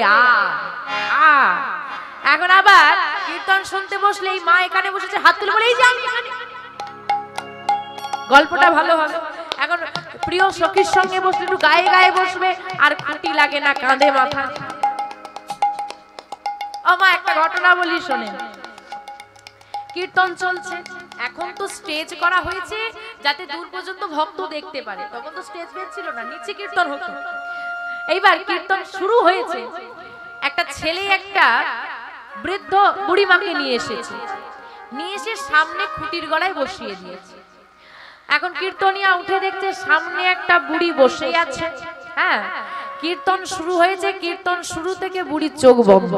এখন আবার কীর্তন শুনতে বসলে এই মা এখানে বসেছে, হাত তুলে বলে এই যে আমি এখানে। গল্পটা ভালো হবে। এখন প্রিয় সখীর সঙ্গে বসলে একটু গায়ে গায়ে বসবে, আর খুঁটি লাগে না, কাঁধে মাথা। ও মা, একটা ঘটনা বলি শোনেন। কীর্তন চলছে, এখন তো স্টেজ করা হয়েছে যাতে দূর পর্যন্ত ভক্ত দেখতে পারে। তখন তো স্টেজ বেঞ্চ ছিল না, নিচে কীর্তন হতো। এইবার কীর্তন শুরু হয়েছে, একটা ছেলে একটা বৃদ্ধ বুড়িমাকে নিয়ে এসেছে, নিয়ে এসে সামনে খুঁটির গলায় বসিয়ে দিয়েছে। এখন কীর্তনিয়া উঠে দেখছে সামনে একটা বুড়ি বসে আছে। হ্যাঁ, কীর্তন শুরু হয়েছে, কীর্তন শুরু থেকে বুড়ির চোখ বন্ধ।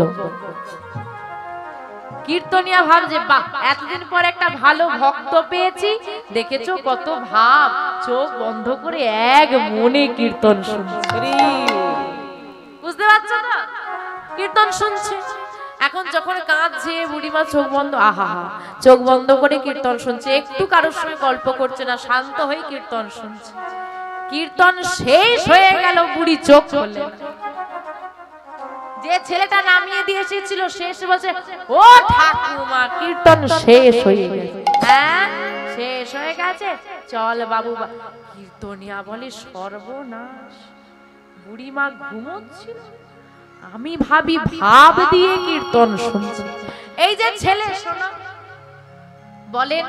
কীর্তনিয়া ভাবছে বাহ, এতদিন পর একটা ভালো ভক্ত পেয়েছি। দেখেছো কত ভাব, চোখ বন্ধ করে এক মনে কীর্তন শুনছে। বুঝতে পারছো তো? কীর্তন শুনছে। এখন যখন কাঁদছে বুড়িমা, চোখ বন্ধ, আহা চোখ বন্ধ করে কীর্তন শুনছে। একটু কারোর সঙ্গে গল্প করছে না, শান্ত হয়ে কীর্তন শুনছে। কীর্তন শেষ হয়ে গেল, বুড়ি চোখ খুলে। যে ছেলেটা নামিয়ে দিয়ে এসেছিল শেষ বলছে, ও ঠাকুমা কীর্তন শেষ হয়ে গেছে। হ্যাঁ, শেষ হয়ে গেছে, চল বাবু। কীর্তনিয়া বলে সর্বনাশ, বুড়িমা ঘুমোচ্ছিল, আমি ভাবি ভাব দিয়ে কীর্তন শুনছি। এই যে ছেলে শোনো, বলেন,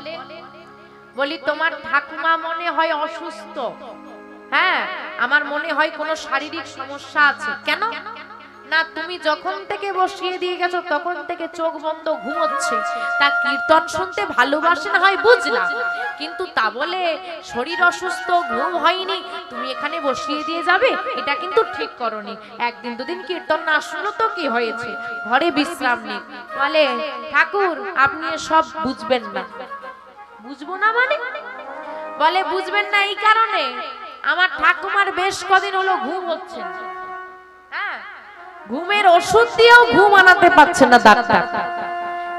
বলি তোমার ঠাকুমা মনে হয় অসুস্থ। হ্যাঁ, আমার মনে হয় কোনো শারীরিক সমস্যা আছে। কেন না, তুমি যখন থেকে বসিয়ে দিয়ে গেছো তখন থেকে চোখ বন্ধ ঘুমোচ্ছে। তা কীর্তন শুনতে ভালোবাসে না হয় বুঝলাম, কিন্তু তা বলে শরীর অসুস্থ, ঘুম হয়নি, তুমি এখানে বসিয়ে দিয়ে যাবে, এটা কিন্তু ঠিক করনি। একদিন দুদিন কীর্তন না শুনলো তো কি হয়েছে, ঘরে বিশ্রাম নেই। বলে ঠাকুর আপনি সব বুঝবেন না। বুঝবো না মানে? বলে বুঝবেন না এই কারণে, আমার ঠাকুমার বেশ কদিন হলো ঘুম হচ্ছে। হ্যাঁ, ঘুমের ওষুধ দিয়েও ঘুম আনাতে পারছে না ডাক্তার।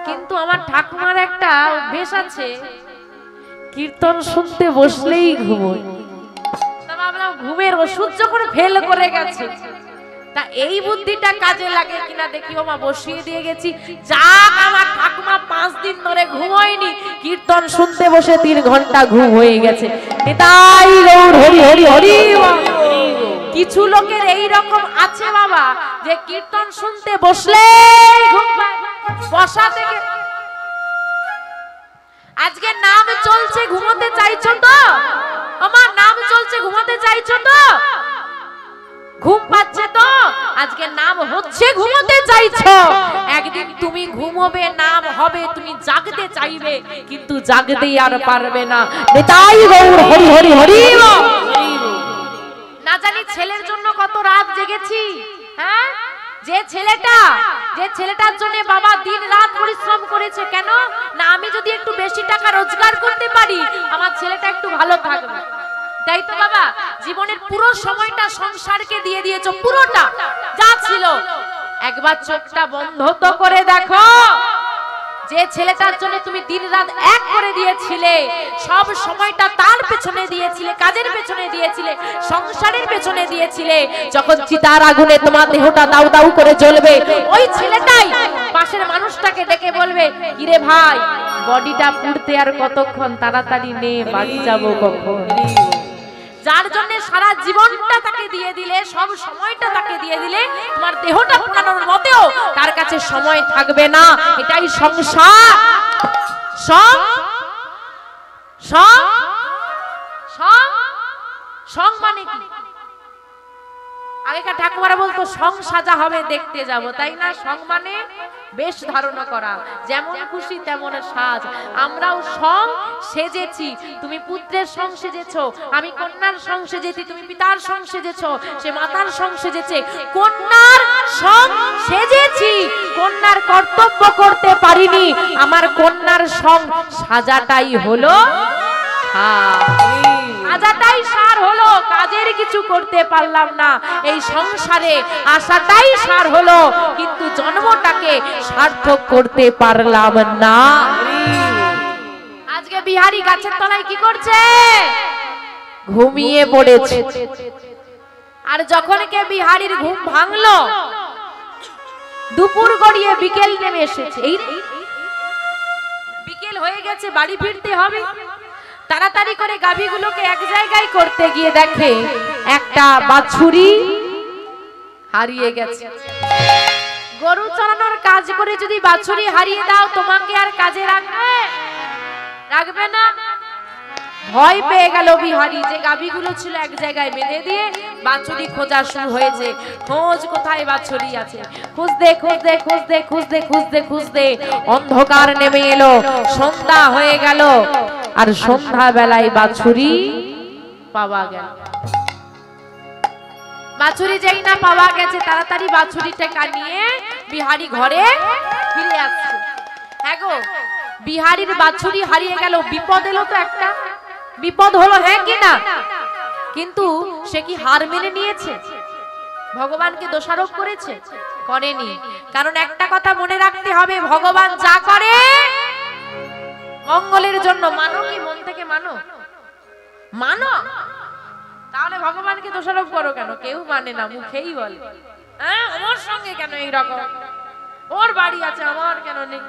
কিন্তু আমার ঠাকুমার একটা অভ্যেস আছে, কীর্তন শুনতে বসলেই ঘুমোয়। তা ভাবলাম ঘুমের ওষুধ যখন ফেল করে গেছে, তা এই বুদ্ধিটা কাজে লাগে কিনা দেখি। ওমা বসিয়ে দিয়ে গেছি, যাক আমার ঠাকুমা 5 দিন ধরে ঘুমোয়নি, কীর্তন শুনতে বসে 3 ঘন্টা ঘুম হয়ে গেছে। তাই গৌর হরি হরি হরি। কিছু লোকের এই রকম আছে বাবা, যে কীর্তন শুনতে বসলে ঘুম পায়, বসা থেকে। আজকে নাম চলছে, ঘুমোতে চাইছো তো? আমার নাম চলছে, ঘুমোতে চাইছো তো? ঘুম পাচ্ছে তো? আজকে নাম হচ্ছে, ঘুমোতে চাইছো। একদিন তুমি ঘুমোবে, নাম হবে, তুমি জাগতে চাইবে, কিন্তু জাগতেই আর পারবে না। তাই গৌর হরি হরি হরি। না জানি ছেলের জন্য কত রাত জেগেছি। হ্যাঁ, যে ছেলেটার জন্য বাবা দিন রাত পরিশ্রম করেছে, কেন না আমি যদি একটু বেশি টাকা রোজগার করতে পারি আমার ছেলেটা একটু ভালো থাকবে। তাই তো বাবা, জীবনের পুরো সময়টা সংসারকে দিয়ে দিয়েছো, পুরোটা যা ছিল। একবার চোখটা বন্ধ তো করে দেখো, যে ছেলেটার জন্য তুমি দিন রাত এক করে দিয়েছিলে, সব সময়টা তার পেছনে দিয়েছিলে, কাজের পেছনে দিয়েছিলে, সংসারের পেছনে দিয়েছিলে, যখন চিতার আগুনে তোমার দেহটা দাউ দাউ করে জ্বলবে, ওই ছেলেটাই পাশের মানুষটাকে ডেকে বলবে, কিরে ভাই বডিটা পুড়তে আর কতক্ষণ, তাড়াতাড়ি নে, বাড়ি যাব কখন। যার জন্য সারা জীবনটা তাকে দিয়ে দিলে, সব সময়টা তাকে দিয়ে দিলে, তোমার দেহটা পোড়ানোর মতেও তার কাছে সময় থাকবে না। এটাই সংসার। সং মানে কি? আগেকার ঠাকুমারা বলতো সং সাজা হবে দেখতে যাব, তাই না? সং মানে বেশ ধারণা করা, যেমন খুশি তেমন সাজ। আমরাও সং সেজেছি। তুমি পুত্রের সং সেজেছো, আমি কন্যার সং সেজেছি, তুমি পিতার সং সেজেছো, সে মাতার সং সেজেছে। কন্যার সং সেজেছি, কন্যার কর্তব্য করতে পারিনি, আমার কন্যার সং সাজাটাই হলো সাজাটাই সার হলো, কাজের কিছু করতে পারলাম না। এই সংসারে আশাটাই সার হলো, কিন্তু জন্মটাকে সার্থক করতে পারলাম না। আজকে বিহারি গাছের তলায় কি করছে? ঘুমিয়ে পড়েছে। আর যখন কে বিহারির ঘুম ভাঙলো, দুপুর গড়িয়ে বিকেল নেমে এসেছে। এই বিকেল হয়ে গেছে, বাড়ি ফিরতে হবে। তাড়াতাড়ি করে গাভীগুলোকে এক জায়গায় করতে গিয়ে দেখে একটা বাছুরি হারিয়ে গেছে। গরু চড়ানোর কাজ করে যদি বাছুরি হারিয়ে দাও, তোমাকে আর কাজে রাখবে না। ভয় পেয়ে গেল বিহারি, যে গাভীগুলো ছিল এক জায়গায় বেঁধে দিয়ে বাছুরি খোঁজা শুরু হয়েছে। খোঁজ, কোথায় বাছুরি আছে, খুঁজতে খুঁজতে খুঁজতে খুঁজতে খুঁজতে খুঁজতে অন্ধকার নেমে এলো, সন্ধ্যা হয়ে গেল। আর সন্ধ্যা বেলায় বাছুরি পাওয়া গেল। বাছুরি যেই না পাওয়া গেছে, তাড়াতাড়ি বাছুরিটাকে নিয়ে বিহারি ঘরে ফিরে আসছে। হ্যাঁ গো, বিহারির বাছুরি হারিয়ে গেল, বিপদ এলো তো, একটা বিপদ হলো, হ্যাঁ কি না? কিন্তু সে কি হার মেনে নিয়েছে? ভগবানকে দোষারোপ করেছে? করেনি। কারণ একটা কথা মনে রাখতে হবে, ভগবান যা করে মঙ্গলের জন্য। মানো কি? মন থেকে মানো, মানো। তাহলে ভগবানকে দোষারোপ করো কেন? কেউ মানে না, মুখেই বলে, হ্যাঁ ওর সঙ্গে কেন এইরকম, ওর বাড়ি আছে আমার কেন নেই,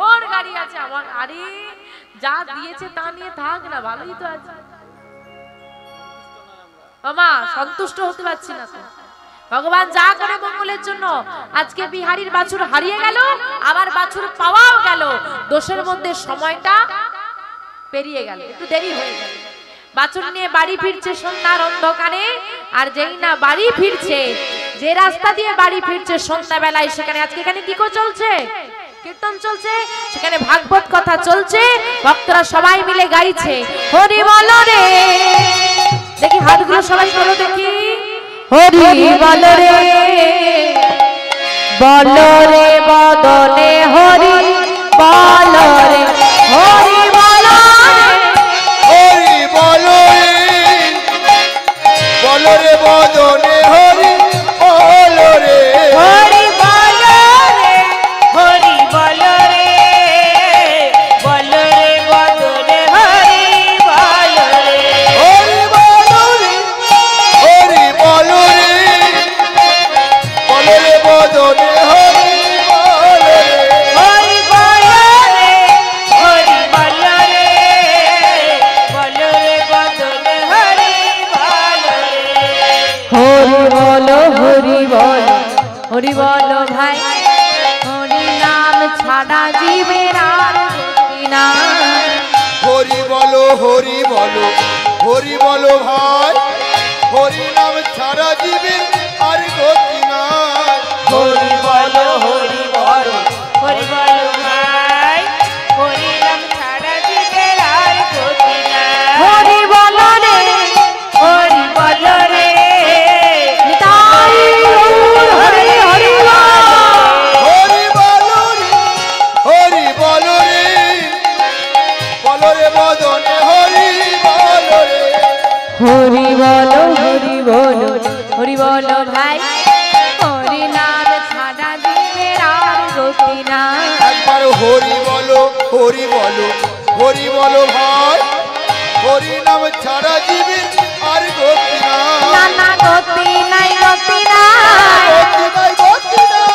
ওর গাড়ি আছে আমার। আরে যা দিয়েছে তা নিয়ে থাক না, ভালোই তো আছে। মামা সন্তুষ্ট হতে পারছি না তো। ভগবান যা করে মঙ্গলের জন্য। আজকে বিহারীর বাছুর হারিয়ে গেল, আবার বাছুর পাওয়াও গেল। দোষের মধ্যে সময়টা পেরিয়ে গেল, একটু দেরি হয়ে গেল। বাছুর নিয়ে বাড়ি ফিরছে সন্ধ্যার অন্ধকারে। আর যেই না বাড়ি ফিরছে, যে রাস্তা দিয়ে বাড়ি ফিরছে সন্ধ্যা বেলায়, সেখানে আজকে এখানে কি চলছে? কীর্তন চলছে, সেখানে ভাগবত কথা চলছে, ভক্তরা সবাই মিলে গাইছে হরি বল রে। দেখি হাতগুলো সবাই তোলো দেখি। হরি বল রে, বল রে বদনে হরি বল রে, হরি বল রে, হরি বল রে, বল রে বদনে হরি বল রে, হরি বল রে, হরি বল রে, বল রে বদনে হরি বল রে, হরি বল রে, হরি বল রে, বল রে বদনে হরি বল রে, হরি বল রে, হরি বল রে, বল রে বদনে হরি বল রে। হরি বল, হরি বল, হরি বল ভাই, হরি নাম ছাড়া জীবের আর গতি নাই। হরি বল, হরি বল, হরি বল ভাই, হরি নাম ছাড়া জীবের আর গতি নাই। হরি বল, হরি বল, হরি বল ভাই, হরি নাম ছাড়া জীবের আর গতি নাই। হরি বল রে, হরি বল রে, বদনে হরি বলো রে। হরি বলো হরি বলো হরি বলো ভাই, হরি নাম ছাড়া জীবের আর গতি নাই। একবার হরি বলো হরি বলো হরি বলো ভাই, হরি নাম ছাড়া জীবের আর গতি নাই। না না গতি নাই, গতি নাই, গতি নাই, গতি নাই,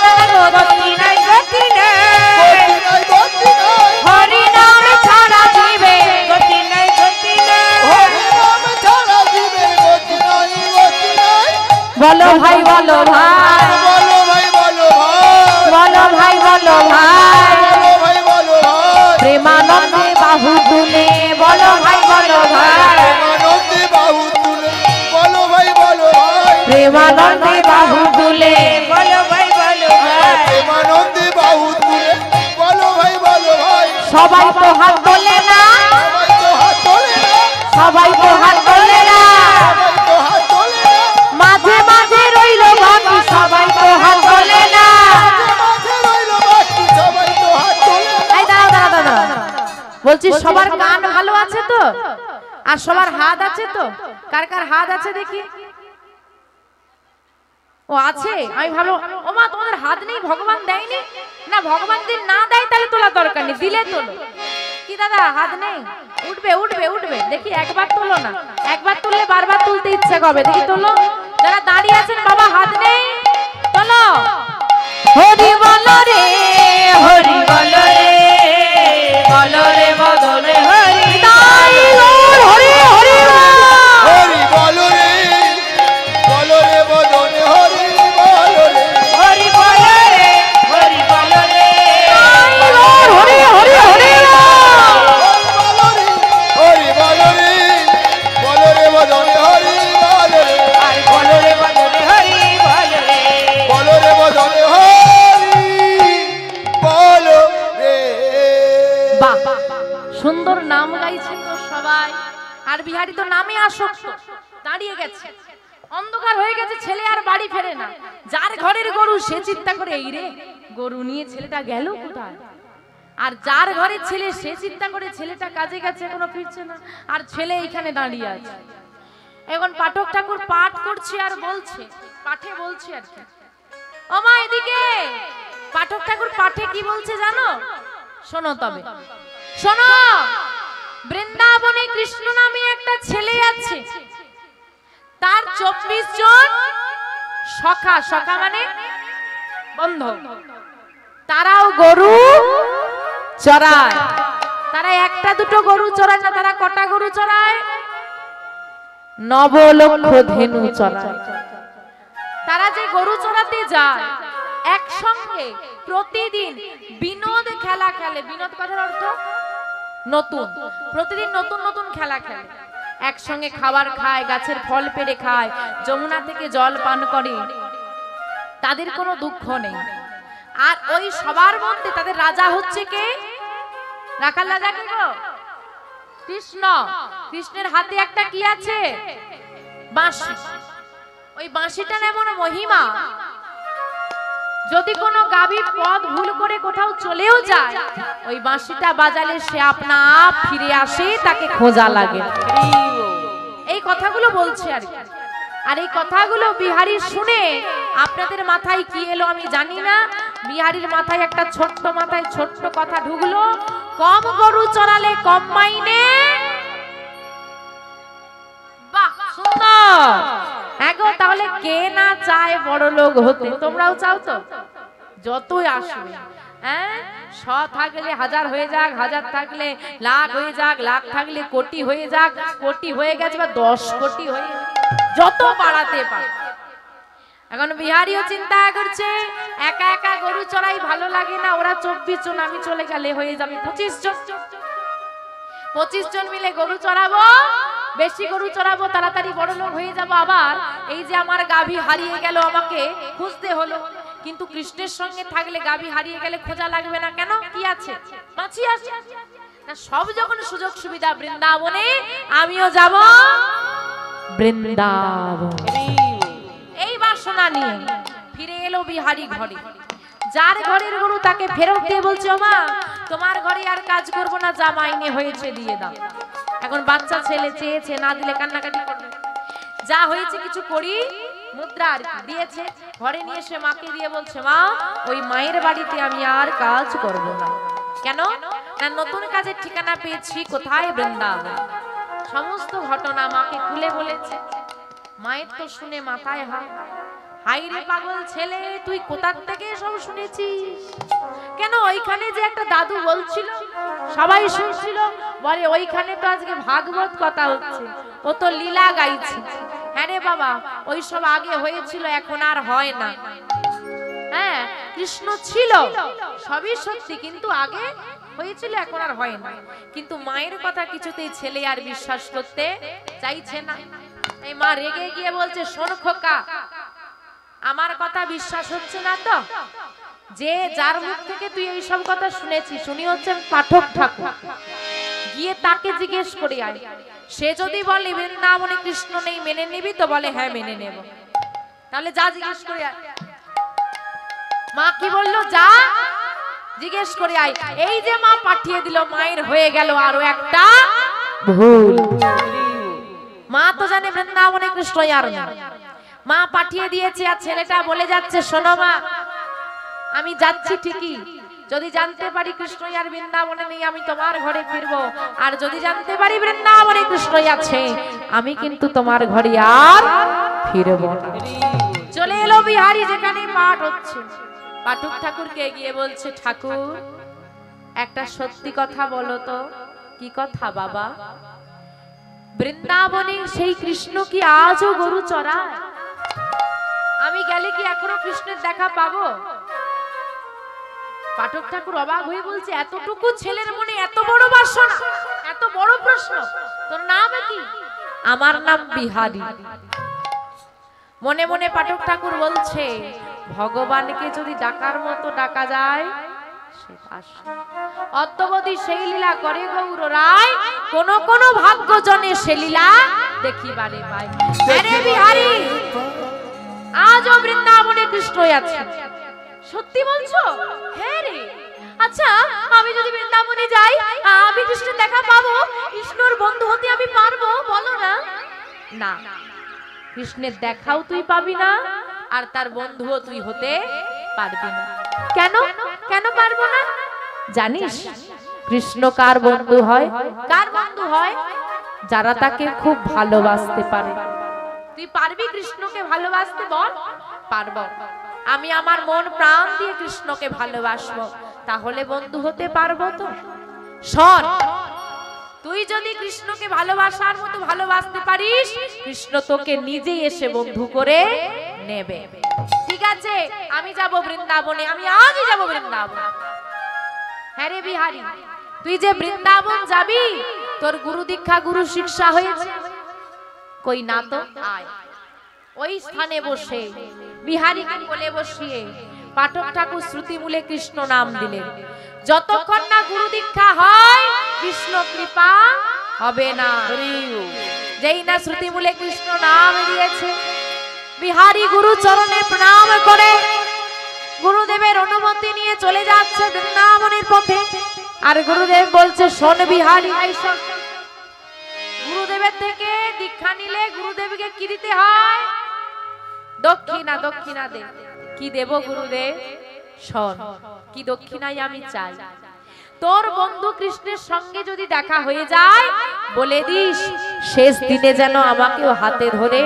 গতি নাই, গতি নাই। গতি নাই, গতি নাই, হরি নাম ছাড়া জীবের গতি নাই, গতি নাই। হরি নাম ছাড়া জীবের গতি নাই, গতি নাই। বলো ভাই বলো ভাই, বলো ভাই বলো ভাই, বলো ভাই বলো ভাই, বলো ভাই বলো ভাই, প্রেমানন্দে বাহু তুলে বলো ভাই বলো ভাই, প্রেমানন্দে বাহু তুলে বলো ভাই বলো ভাই, প্রেমানন্দে বাহু তুলে বলো ভাই বলো ভাই। প্রেমানন্দে বাহু তুলে বলো ভাই বলো ভাই। সবাই তো হাত তোলে না, সবাই তো হাত তোলে না, সবাই তো হাত তোলে না, সবাই তো হাত তোলে না, মাঝে মাঝে রইল বাকি সবাই তো হাত তোলে না। মাঝে রইল বাকি সবাই তো হাত তোলে না। এই দাঁড়াও দাঁড়াও দাঁড়াও, বলছি সবার কান ভালো আছে তো, আর সবার হাত আছে তো? কার কার হাত আছে দেখি? ও আছে। আমি ভালো, ও মা তোমাদের হাত নেই, ভগবান দেয়নি না? ভগবান যদি না দেয় তাহলে তোলা দরকার নেই, দিলে তোলো। কি দাদা হাত নেই? উঠবে উঠবে উঠবে, দেখি একবার তোলো না, একবার তুললে বারবার তুলতে ইচ্ছে করবে, দেখি তোলো। যারা দাঁড়িয়ে আছেন বাবা হাত নেই, তোলো। হরি বলো রে হরি বলো রে, বলো রে বদলে হরি তাই গৌর হরি হরি হরি বলো রে, বলো রে বদনে হরি বলো রে, হরি বলো রে হরি বলো রে তাই গৌর হরি হরি হরি হরি বলো রে, বলো রে বদনে হরি বলো রে, আর বলো রে বদলে হরি বলো রে। বলো রে বদনে হরি বলো রে। বাহ, সুন্দর নাম গাইছেন তো সবাই। আর বিহারী তো নামে আসক্ত, দাঁড়িয়ে গেছে, অন্ধকার হয়ে গেছে, ছেলে আর বাড়ি ফেরে না। যার ঘরের গরু সে চিন্তা করে এই রে গরু নিয়ে ছেলেটা গেল কোথায়, আর যার ঘরের ছেলে সে চিন্তা করে ছেলেটা কাজে গেছে এখনো ফিরছে না, আর ছেলে এইখানে দাঁড়িয়ে আছে। এখন পাঠক ঠাকুর পাঠ করছে আর বলছে, পাঠে বলছে আর কি, ও মা এদিকে। পাঠক ঠাকুর পাঠে কি বলছে জানো? শোনো তবে শোনো। বৃন্দাবনে কৃষ্ণ নামে একটা ছেলে আছে, তার 24 জন সখা, সখা মানে বন্ধু, তারাও গরু চড়ায়। তারা একটা দুটো গরু চড়ায় না, তারা কটা গরু চড়ায়? 9 লক্ষ ধেনু চড়ায়। তারা যে গরু চড়াতে যায় একসঙ্গে প্রতিদিন বিনোদ খেলা খেলে। বিনোদ কথার অর্থ নতুন, প্রতিদিন নতুন নতুন খেলা খেলে, একসঙ্গে খাবার খায়, গাছের ফল পেড়ে খায়, যমুনা থেকে জল পান করে, তাদের কোনো দুঃখ নেই। আর ওই সবার মধ্যে তাদের রাজা হচ্ছে কে? রাখাল রাজা কে গো? কৃষ্ণ। কৃষ্ণের হাতে একটা কি আছে? বাঁশি। ওই বাঁশিটার এমন মহিমা, যদি কোনো গাভী পথ ভুল করে কোথাও চলেও যায়, ওই বাঁশিটা বাজালে সে আপনা আপ ফিরে আসে, তাকে খোঁজা লাগে। এই কথাগুলো বলছে আর কি। আর এই কথাগুলো বিহারী শুনে আপনাদের মাথায় কি এলো আমি জানি না, বিহারীর মাথায় একটা ছোট্ট মাথায় ছোট্ট কথা ঢুকলো, কম গরু চড়ালে কম মাইনে। বাহ সুন্দর। এগো তাহলে কে না চায় বড় লোক হতে? তোমরাও চাও তো? যতই আসবে, হ্যাঁ, 100 থাকলে 1000 হয়ে যাক, 1000 থাকলে লাখ হয়ে যাক, লাখ থাকলে কোটি হয়ে যাক, কোটি হয়ে গেছে বা 10 কোটি হয়ে, যত বাড়াতে পারে। এখন বিহারীও চিন্তা করছে, একা একা গরু চড়াই ভালো লাগে না, ওরা 24 জন, আমি চলে গেলে হয়ে যাবে 25 জন। 25 জন মিলে গরু চড়াবো, বেশি গরু চড়াবো, তাড়াতাড়ি বড় লোক হয়ে যাবো। আবার এই যে আমার গাভী হারিয়ে গেল, আমাকে খুঁজতে হলো, কিন্তু কৃষ্ণের সঙ্গে থাকলে গাভী হারিয়ে গেলে খোঁজা লাগবে না। কেন? কি আছে? মাছি আছে না। সব যখন সুযোগ সুবিধা বৃন্দাবনে, আমিও যাব বৃন্দাবন। এই বাসনা নিয়ে ফিরে এলো বিহারী ঘরে। যার ঘরের গরু তাকে ফেরত দিয়ে বলছে, ও মা তোমার ঘরে আর কাজ করব না, যা মাইনে হয়েছে দিয়ে দাও। এখন বাচ্চা ছেলে চেয়েছে, না দিলে কান্নাকাটি করবে। যা হয়েছে কিছু করি, মুদ্রা আর কি দিয়েছে, ঘরে নিয়ে এসে মাকে দিয়ে বলছে, মা ওই মায়ের বাড়িতে আমি আর কাজ করব না। কেন না, নতুন কাজের ঠিকানা পেয়েছি, কোথায়? বৃন্দাবন। সমস্ত ঘটনা মাকে খুলে বলেছে। মায়ের তো শুনে মাথায় হাত। হাই রে পাগল ছেলে, তুই কোথা থেকে সব শুনেছিস? কেন ওইখানে যে একটা দাদু বলছিল, সবাই শুনছিল, বলে ওইখানে তো আজকে ভাগবত কথা হচ্ছে, ও তো লীলা গাইছে। হ্যাঁ রে বাবা, ওই সব আগে হয়েছিল, এখন আর হয় না। হ্যাঁ, কৃষ্ণ ছিল, সবই সত্যি, কিন্তু আগে হয়েছিল, এখন আর হয় না। কিন্তু মায়ের কথা কিছুতেই ছেলে আর বিশ্বাস করতে চাইছে না। এই মা রেগে গিয়ে বলছে, শোন খোকা, আমার কথা বিশ্বাস হচ্ছে না তো? যে যার মুখ থেকে তুই এই সব কথা শুনেছিস, উনি হচ্ছেন পাঠক ঠাকুর। গিয়ে তাকে জিজ্ঞেস করে আয়, সে যদি বলে বৃন্দাবনে কৃষ্ণ নেই, মেনে নিবি তো? বলে হ্যাঁ মেনে নেব। তাহলে যা জিজ্ঞেস করে আয়। মা কি বললো? যা জিজ্ঞেস করে আয়। এই যে মা পাঠিয়ে দিল, মায়ের হয়ে গেল আরো একটা ভুল। মা তো জানে বৃন্দাবনে কৃষ্ণ আর না, মা পাঠিয়ে দিয়েছে, আর ছেলেটা বলে যাচ্ছে, শোনো মা, আমি যাচ্ছি ঠিকই, যদি জানতে পারি কৃষ্ণ আর বৃন্দাবনে নেই, আমি তোমার ঘরে ফিরবো। আর যদি জানতে পারি বৃন্দাবনে কৃষ্ণ আছে, আমি কিন্তু তোমার ঘরে আর ফিরবো না। চলে এলো বিহারী, যেখানে পাঠ হচ্ছে। পাঠক ঠাকুরকে গিয়ে বলছে, ঠাকুর একটা সত্যি কথা বলো তো। কি কথা বাবা? বৃন্দাবনে সেই কৃষ্ণ কি আজও গরু চড়ায়? আমি গেলে কি এখনো কৃষ্ণের দেখা পাবো? পাঠক ঠাকুর অবাক হয়ে বলছে, এতটুকু ছেলের মনে এত বড় বাসনা, এত বড় প্রশ্ন। তোর নাম কি? আমার নাম বিহারী। মনে মনে পাঠক ঠাকুর বলছে, ভগবানকে যদি ডাকার মতো ডাকা যায়, অদ্যবধি সেই লীলা করে গৌর রায়, কোন কোন ভাগ্যজনে সে লীলা দেখিবারে পায়। আরে বিহারী, আজও বৃন্দাবনে কৃষ্ণ আছে। সত্যি বলছো? হ্যাঁ রে। আচ্ছা, আমি যদি বৃন্দাবনে যাই, আমি কৃষ্ণের দেখা পাবো? কৃষ্ণর বন্ধু হতে আমি পারবো? বলো না। না, কৃষ্ণের দেখাও তুই পাবি না, আর তার বন্ধুও তুই হতে পারবি না। কেন? কেন পারবো না? জানিস কৃষ্ণ কার বন্ধু হয়? কার বন্ধু হয়? যারা তাকে খুব ভালোবাসতে পারে। তুই পারবি কৃষ্ণকে ভালোবাসতে? বল। পারবো। আমি আমার মন প্রাণ দিয়ে কৃষ্ণকে ভালোবাসবো, তাহলে বন্ধু হতে পারবো তো? শোন, তুই যদি কৃষ্ণকে ভালোবাসার মতো ভালোবাসতে পারিস, কৃষ্ণ তোকে নিজেই এসে বন্ধু করে নেবে। ঠিক আছে, আমি যাব বৃন্দাবনে, আমি আজই যাব বৃন্দাবন। হ্যাঁ রে বিহারী, তুই যে বৃন্দাবন যাবি, তোর গুরু দীক্ষা গুরু শিক্ষা হয়েছে? কই না তো। আয়। ওই স্থানে বসে বিহারীকে কোলে বসিয়ে পাঠক ঠাকুর শ্রুতি মূলে কৃষ্ণ নাম দিলেন। যতক্ষণ না গুরু দীক্ষা হয়, কৃষ্ণ কৃপা হবে না। যেই না শ্রুতি মূলে কৃষ্ণ নাম দিয়েছে, বিহারী গুরু চরণে প্রণাম করে গুরুদেবের অনুমতি নিয়ে চলে যাচ্ছে বৃন্দাবনের পথে। আর গুরুদেব বলছে, শোন বিহারী, গুরুদেবের থেকে দীক্ষা নিলে গুরুদেবকে কি দিতে হয়? দক্ষিণা। দক্ষিণা দে। কি দেব গুরুদেব? শোন, কি দক্ষিণাই আমি চাই, তোর বন্ধু কৃষ্ণের সঙ্গে যদি দেখা হয়ে যায়, বলে দিস শেষ দিনে যেন আমাকেও হাতে ধরে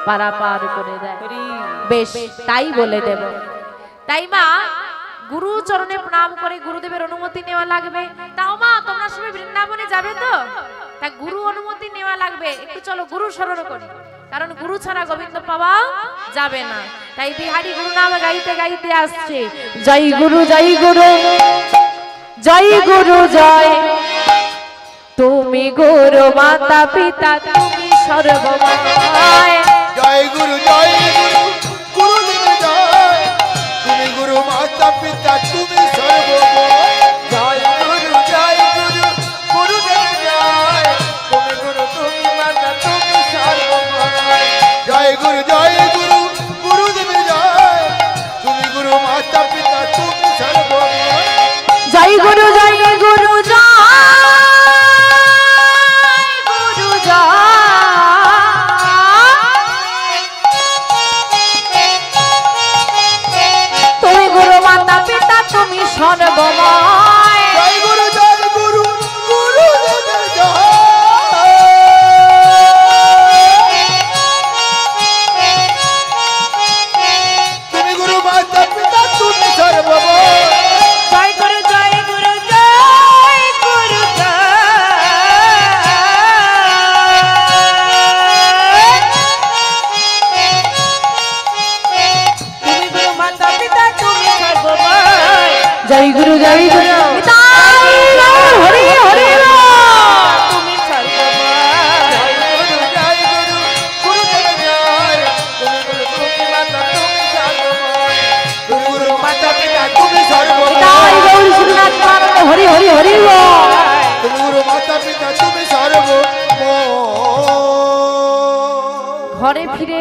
পারাপার করে দেয়। বেশ, তাই বলে দেব। তাই মা, গুরু চরণে প্রণাম করে গুরুদেবের অনুমতি নেওয়া লাগবে। তাও মা, তোমরা সবাই বৃন্দাবনে যাবে তো? তা গুরু অনুমতি নেওয়া লাগবে। একটু চলো গুরু শরণ করি, কারণ গুরু ছাড়া গোবিন্দ পাওয়া যাবে না। তাই বিহারী গুরু নাম গাইতে গাইতে আসছে, জয় গুরু জয় গুরু জয় গুরু জয়, তুমি গুরু মাতা পিতা তুমি সর্বময়। জয় গুরু গুরুদেব জয়, তুমি গুরু মাতা পিতা তুমি সর্বময়। জয় গুরু গুরুদেব জয়, তুমি গুরু তুমি মাতা তুমি সর্বময়। জয় গুরু গুরুদেব জয়, তুমি গুরু মাতা পিতা তুমি সর্বময়। জয় গুরু জয়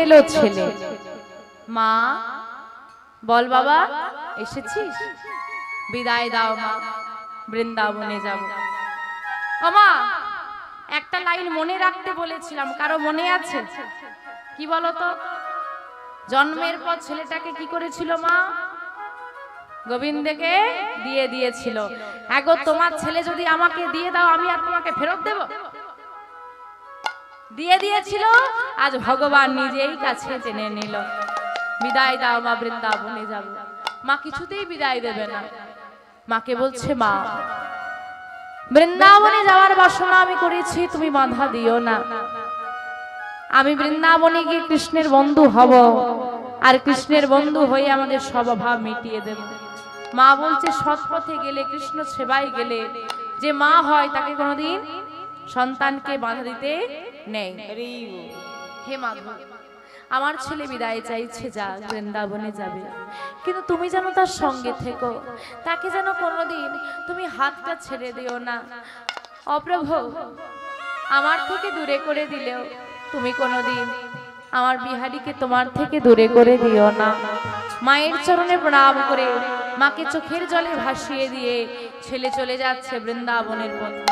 এলো ছেলে। মা বল বাবা, এসেছিস? বিদায় দাও মা, বৃন্দাবনে যাব। ও মা, একটা লাইন মনে রাখতে বলেছিলাম, কারো মনে আছে? কি বলো তো? জন্মের পর ছেলেটাকে কি করেছিল মা? গোবিন্দকে দিয়ে দিয়েছিল। এগো তোমার ছেলে যদি আমাকে দিয়ে দাও, আমি আর তোমাকে ফেরত দেব? দিয়ে দিয়েছিল, আজ ভগবান নিজেই কাছে টেনে নিল। বিদায় দাও মা, বৃন্দাবনে যাব। মা কিছুতেই বিদায় দেবে না। মাকে বলছে, মা বৃন্দাবনে যাওয়ার বাসনা আমি করেছি, তুমি বাধা দিও না। আমি বৃন্দাবনে গিয়ে কৃষ্ণের বন্ধু হব, আর কৃষ্ণের বন্ধু হয়ে আমাদের সব অভাব মিটিয়ে দেব। মা বলছে, সৎ পথে গেলে, কৃষ্ণ সেবায় গেলে যে মা হয় তাকে কোনোদিন সন্তানকে বাধা দিতে নেই। হে মাধব, আমার ছেলে বিদায় চাইছে, যা বৃন্দাবনে যাবে, কিন্তু তুমি যেন তার সঙ্গে থেকো, তাকে যেন কোনোদিন তুমি হাতটা ছেড়ে দিও না। অপ্রভু, আমার থেকে দূরে করে দিলেও তুমি কোনোদিন আমার বিহারীকে তোমার থেকে দূরে করে দিও না। মায়ের চরণে প্রণাম করে মাকে চোখের জলে ভাসিয়ে দিয়ে ছেলে চলে যাচ্ছে বৃন্দাবনের পথে।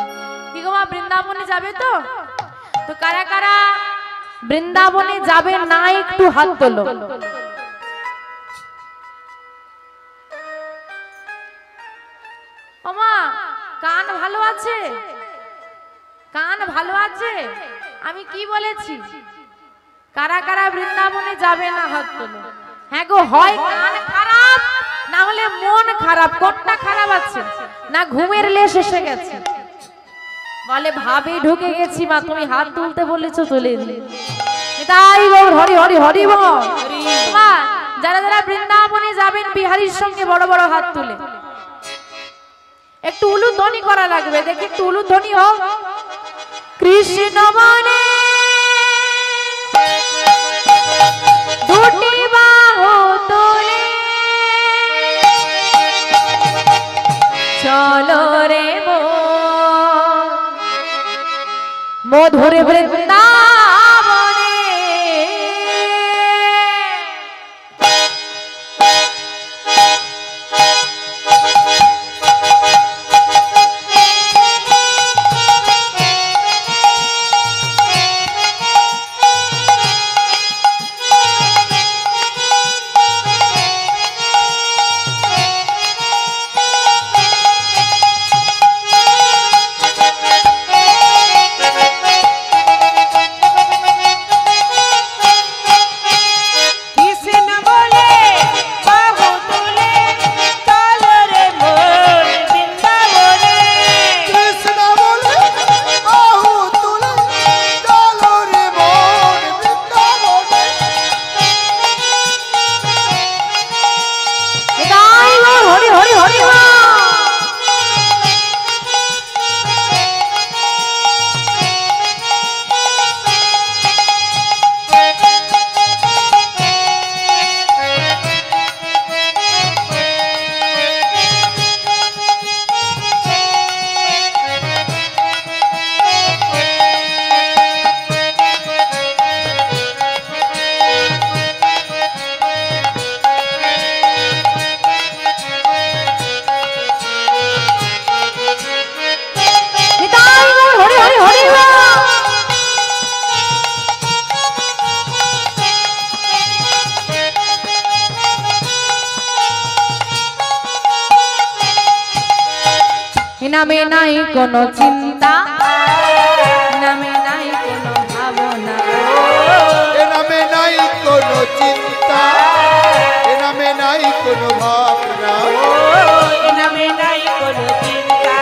কি গো মা, বৃন্দাবনে যাবে তো? তো কারা কারা বৃন্দাবনে যাবে না, একটু হাত তোলো। ও মা, কান ভালো আছে? কান ভালো আছে? আমি কি বলেছি? কারা কারা বৃন্দাবনে যাবে না, হাত তোলো। হ্যাঁ গো, হয় কান খারাপ, না হলে মন খারাপ। কোনটা খারাপ আছে? না ঘুমের লেশ এসে গেছে? বলে ভাবে ঢুকে গেছি মা, তুমি হাত তুলতে বলেছো, তুলে দিলে। তাই গৌর হরি হরি হরি বল। মা, যারা যারা বৃন্দাবনে যাবেন বিহারীর সঙ্গে বড় বড় হাত তুলে একটু উলুধ্বনি করা লাগবে। দেখি একটু উলুধ্বনি হোক। কৃষ্ণ মনে দুটি বাহু তুলে চলো রে মধুর বৃন্দাবনে। নামে নাই কোনো চিন্তা, নামে নাই কোনো ভাবনা, নামে নাই কোনো চিন্তা, নামে নাই কোনো ভাবনা, নামে নাই কোনো চিন্তা,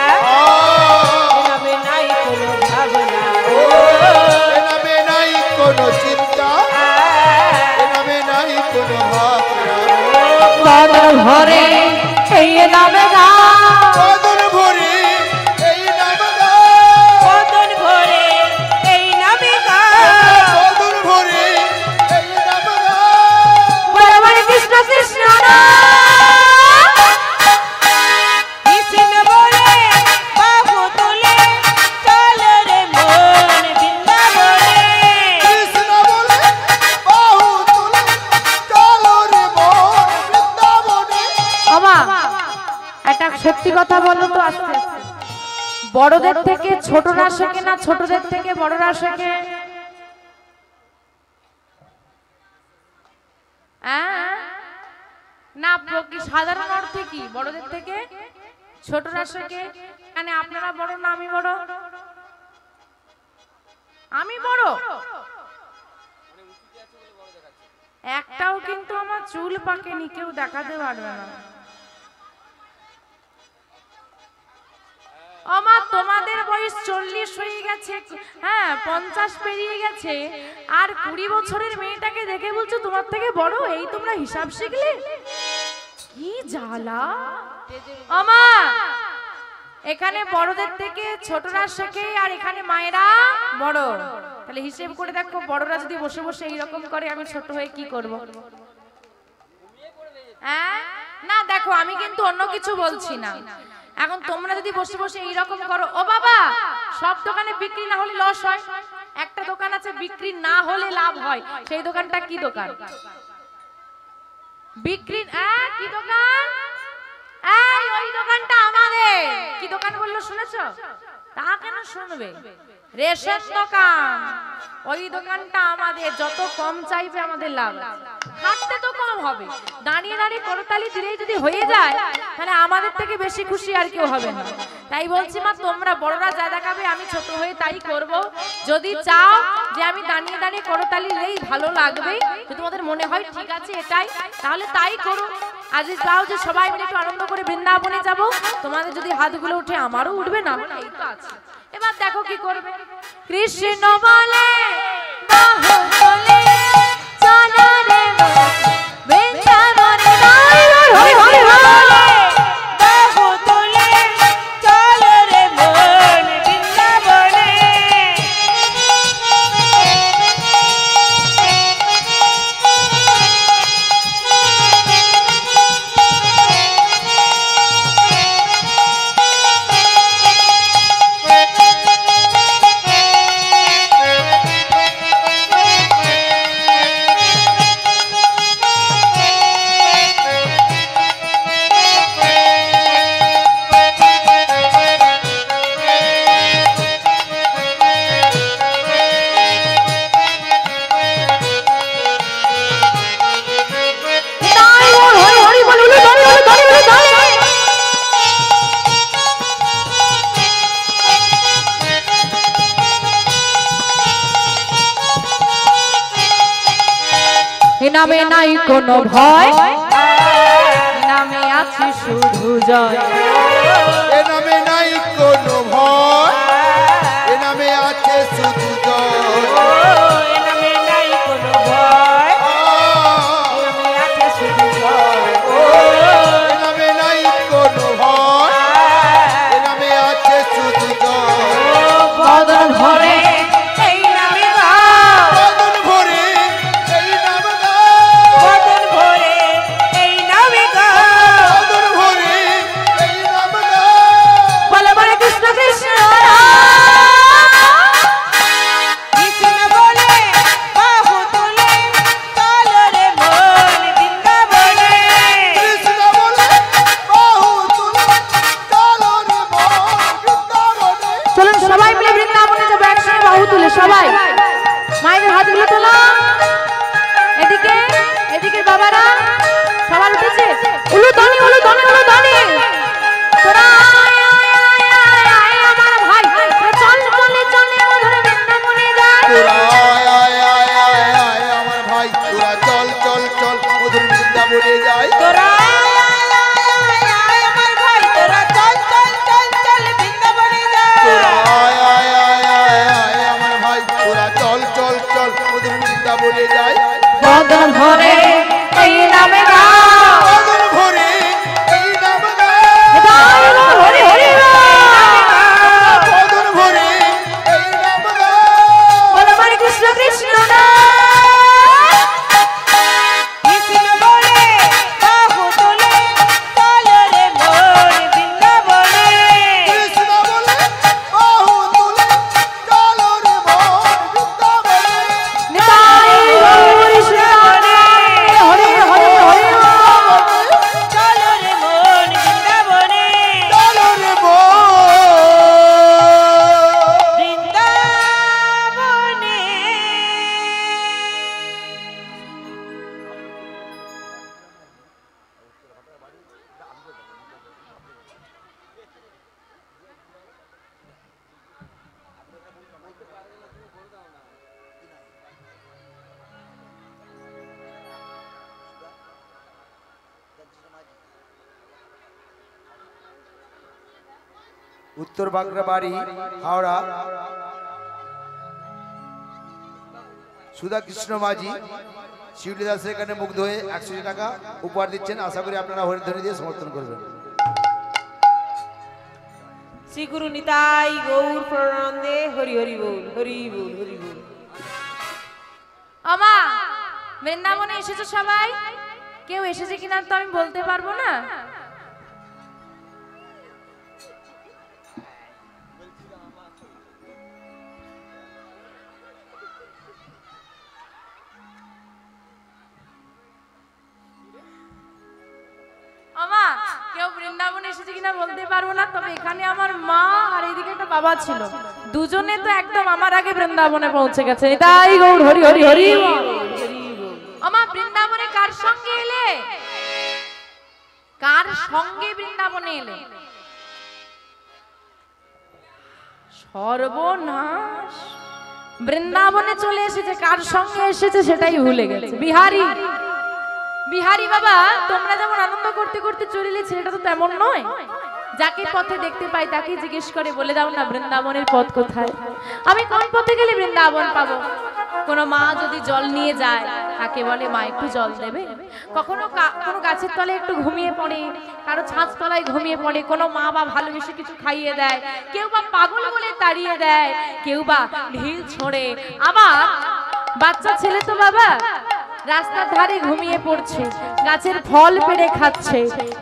নামে নাই কোনো ভাবনা, নামে নাই কোনো চিন্তা, নামে নাই কোনো ভাবনা। বদন ভরে এই নামে গা, বদন ভরে এই নামে গা, বদন ভরে এই নামে গা, বদন ভরে এই নামে গা। বলে বলে কৃষ্ণ কৃষ্ণ কৃষ্ণ বলে বাহু তুলে চল রে মন বৃন্দাবনে, কৃষ্ণ বলে বাহু বড়দের থেকে ছোটরা শেখে না ছোটদের থেকে বড়রা শেখে? না, সাধারণ অর্থে কি বড়দের থেকে ছোটরা শেখে? মানে আপনারা বড় না আমি বড়? আমি বড়? একটাও কিন্তু আমার চুল পাকেনি, কেউ দেখাতে পারবে না। আমার তোমাদের বয়স 40 হয়ে গেছে, হ্যাঁ 50 পেরিয়ে গেছে, আর 20 বছরের মেয়েটাকে দেখে বলছো তোমার থেকে বড়? এই তোমরা হিসাব শিখলে? কি জ্বালা! আমা এখানে বড়দের থেকে ছোটরা শেখে, আর এখানে মায়েরা বড়। তাহলে হিসেব করে দেখো, বড়রা যদি বসে বসে এইরকম করে, আমি ছোট হয়ে কি করব? হ্যাঁ না দেখো, আমি কিন্তু অন্য কিছু বলছি না। এখন তোমরা যদি বসে বসে এইরকম করো, ও বাবা, সব দোকানে বিক্রি না হলে লস হয়, একটা দোকান আছে বিক্রি না হলে লাভ হয়, সেই দোকানটা কি দোকান? বিক্রি কি দোকান? ওই দোকানটা আমাদের। কি দোকান বললো শুনেছো? তা কেন শুনবে? রেশন দোকান। ওই দোকানটা আমাদের। যত কম চাইবে আমাদের লাভ, হাঁটতে তো কম হবে। দাঁড়িয়ে দাঁড়িয়ে করতালি দিলেই যদি হয়ে যায়, তাহলে আমাদের থেকে বেশি খুশি আর কেউ হবে না। তাই বলছি মা, তোমরা বড়রা যা দেখাবে আমি ছোট হয়ে তাই করব। যদি চাও যে আমি দাঁড়িয়ে দাঁড়িয়ে করতালি দিলেই ভালো লাগবে, যদি তোমাদের মনে হয় ঠিক আছে এটাই, তাহলে তাই করো। আজ চাও যে সবাই মিলে একটু আনন্দ করে বৃন্দাবনে যাব, তোমাদের যদি হাতগুলো উঠে আমারও উঠবে না, এই তো আছে। এবার দেখো কি করবে। কৃষ্ণ বলে বাহু বলে চলো রে বৃন্দাবনে, হরি হরি বলে বাহু তুলে চলো রে মন বৃন্দাবনে। নামে নাই কোনো ভয়, নামে আছে শুধু জয়। এ নামে নাই কোনো ভয়, এ নামে আছে শুধু জয়। এ নামে নাই কোনো ভয়, এ নামে আছে শুধু জয়। এ নামে নাই কোনো ভয়, এ নামে আছে শুধু জয়। বদন ভরে এই নামে গাও, বদন ভরে এই নাম গাও, বদন ভরে এই নামে গাও। বদন ভরে এই নাম গাও। বলে বলে কৃষ্ণ কৃষ্ণ কৃষ্ণ বলে বাহু তুলে চলো রে মন বৃন্দাবনে। কৃষ্ণ বলে বাহু তুলে চলো রে মন বৃন্দাবনে। চলুন সবাই মিলে বৃন্দাবনে যাবো একসঙ্গে, বাহু তুলে সবাই। মায়েদের হাতগুলো তোলা, এদিকে এদিকে বাবারা সবার উঠেছে। উলু ধ্বনি উলু ধ্বনি উলু ধ্বনি। তোরা আয়, আয়, আয়, আয়, আয়, আমার ভাই, চল চলে চলে মধুর বৃন্দাবনে যাই। তোরা আয় আয় আয় আয় আয় আমার ভাই, তোরা চল চল চল মধুর বৃন্দাবনে যাই। তোরা আয়, আয়, আয়, আয়, আমার ভাই, তোরা চল চল চল চল বৃন্দাবনে যাই। তোরা আয় আয় আয় আয় আয় আমার ভাই, তোরা চল চল চল মধুর বৃন্দাবনে উত্তর বাঁকড়া বাড়ি, হাওড়া। সুধা কৃষ্ণ মাঝি শিউলি দাসের এখানে মুগ্ধ হয়ে 100 টাকা উপহার দিচ্ছেন। আশা করি আপনারা হরিধ্বনি দিয়ে সমর্থন করবেন। শ্রী গুরু নিতাই গৌর প্রণন্দে হরি হরি বল, হরি বল, হরি বল। আমা বৃন্দাবনে এসেছো সবাই? কেউ এসেছে কিনা তো আমি বলতে পারবো না। আমা কেউ বৃন্দাবনে এসেছে কিনা বলতে পারবো না, তবে এখানে আমার মা আর এইদিকে একটা বাবা ছিল, দুজনে তো একদম আমার আগে বৃন্দাবনে পৌঁছে গেছে। তাই গৌর হরি হরি হরি বল। আমা বৃন্দাবনে কার সঙ্গে এলে? কার সঙ্গে বৃন্দাবনে এলে? সর্বনাশ, বৃন্দাবনে চলে এসেছে, কার সঙ্গে এসেছে সেটাই ভুলে গেছে। বিহারী, বিহারী বাবা, তোমরা যেমন আনন্দ করতে করতে চলে ছেলেটা তো তেমন নয়। যাকে পথে দেখতে পাই তাকে জিজ্ঞেস করে, বলে দাও না বৃন্দাবনের পথ কোথায়, আমি কোন পথে গেলে বৃন্দাবন পাবো। কোনো মা যদি জল নিয়ে যায় তাকে বলে মা একটু জল দেবে। কখনো কোনো গাছের তলে একটু ঘুমিয়ে পড়ে, কারো ছাদ তলায় ঘুমিয়ে পড়ে, কোনো মা বা ভালোবেসে কিছু খাইয়ে দেয়, কেউ বা পাগল বলে তাড়িয়ে দেয়, কেউ বা ঢিল ছোড়ে। আবার বাচ্চা ছেলে তো বাবা রাস্তার ধারে ঘুমিয়ে পড়ছে, গাছের ফল পেড়ে খাচ্ছে।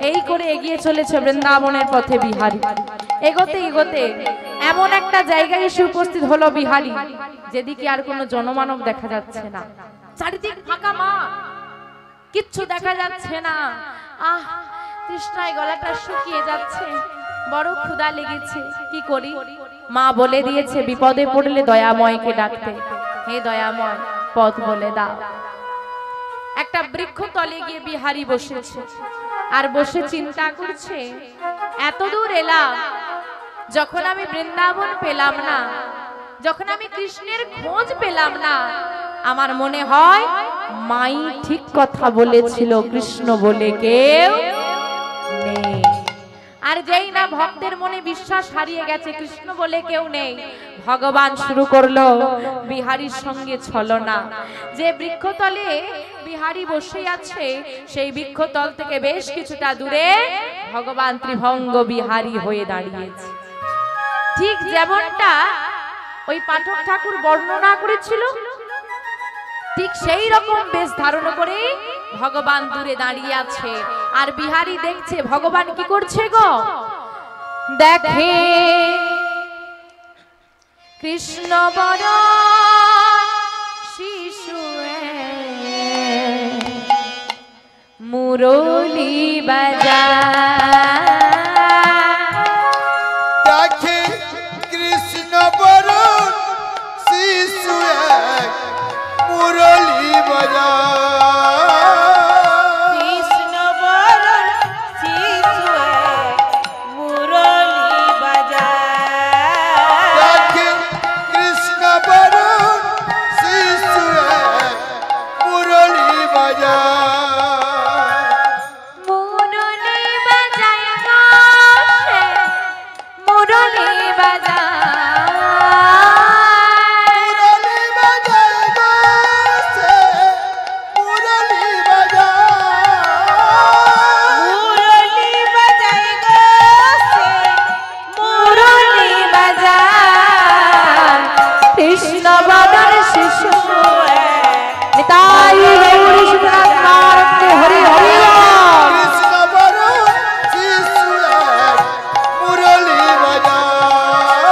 এই করে এগিয়ে চলেছে বৃন্দাবনের পথে বিহারী। এগোতে এগোতে এমন একটা জায়গায় এসে উপস্থিত হলো বিহারী, যেদিকে আর কোনো জনমানব দেখা যাচ্ছে না, চারিদিক ফাঁকা মা, কিচ্ছু দেখা যাচ্ছে না। আহ, তৃষ্ণায় গলাটা শুকিয়ে যাচ্ছে, বড় ক্ষুধা লেগেছে, কি করি? মা বলে দিয়েছে বিপদে পড়লে দয়াময়কে ডাকতে। হে দয়াময়, পথ বলে দাও। একটা বৃক্ষ তলে গিয়ে বিহারী বসেছে, আর বসে চিন্তা করছে, এত দূর এলাম, যখন আমি বৃন্দাবন পেলাম না, যখন আমি কৃষ্ণের খোঁজ পেলাম না, আমার মনে হয় মাই ঠিক কথা বলেছিল, কৃষ্ণ বলে কেউ নেই। আর যেই না ভক্তের মনে বিশ্বাস হারিয়ে গেছে, কৃষ্ণ বলে কেউ নেই, ভগবান শুরু করলো বিহারীর সঙ্গে ছলনা। যে বৃক্ষতলে বিহারী বসে আছে, সেই বৃক্ষতল থেকে বেশ কিছুটা দূরে ভগবান ত্রিভঙ্গ বিহারী হয়ে দাঁড়িয়েছে। ঠিক যেমনটা ওই পাঠক ঠাকুর বর্ণনা করেছিল, ঠিক সেই রকম বেশ ধারণ করে ভগবান দূরে দাঁড়িয়ে আছে। আর বিহারী দেখছে ভগবান কি করছে গো, দেখে কৃষ্ণ বড় শিশু মুরলি বাজা, দেখে কৃষ্ণ বড় শিশু মুরলি বাজা, কৃষ্ণ বরণ শিশু মুরলি বাজা, দেখে কৃষ্ণ বড় শিশু মুরলি বাজা, মুরলি বাজায় গো সে, মুরলি বাজায়, মুরলি বাজায় গো সে, মুরলি বাজায়, মুরলি বাজায় গো সে, মুরলি বাজায়, কৃষ্ণ বদন শিশু নিতাই গৌরী সুতরাং মারতে হরি হরি বল। কৃষ্ণ বড় শিশু মুরলি বাজায়,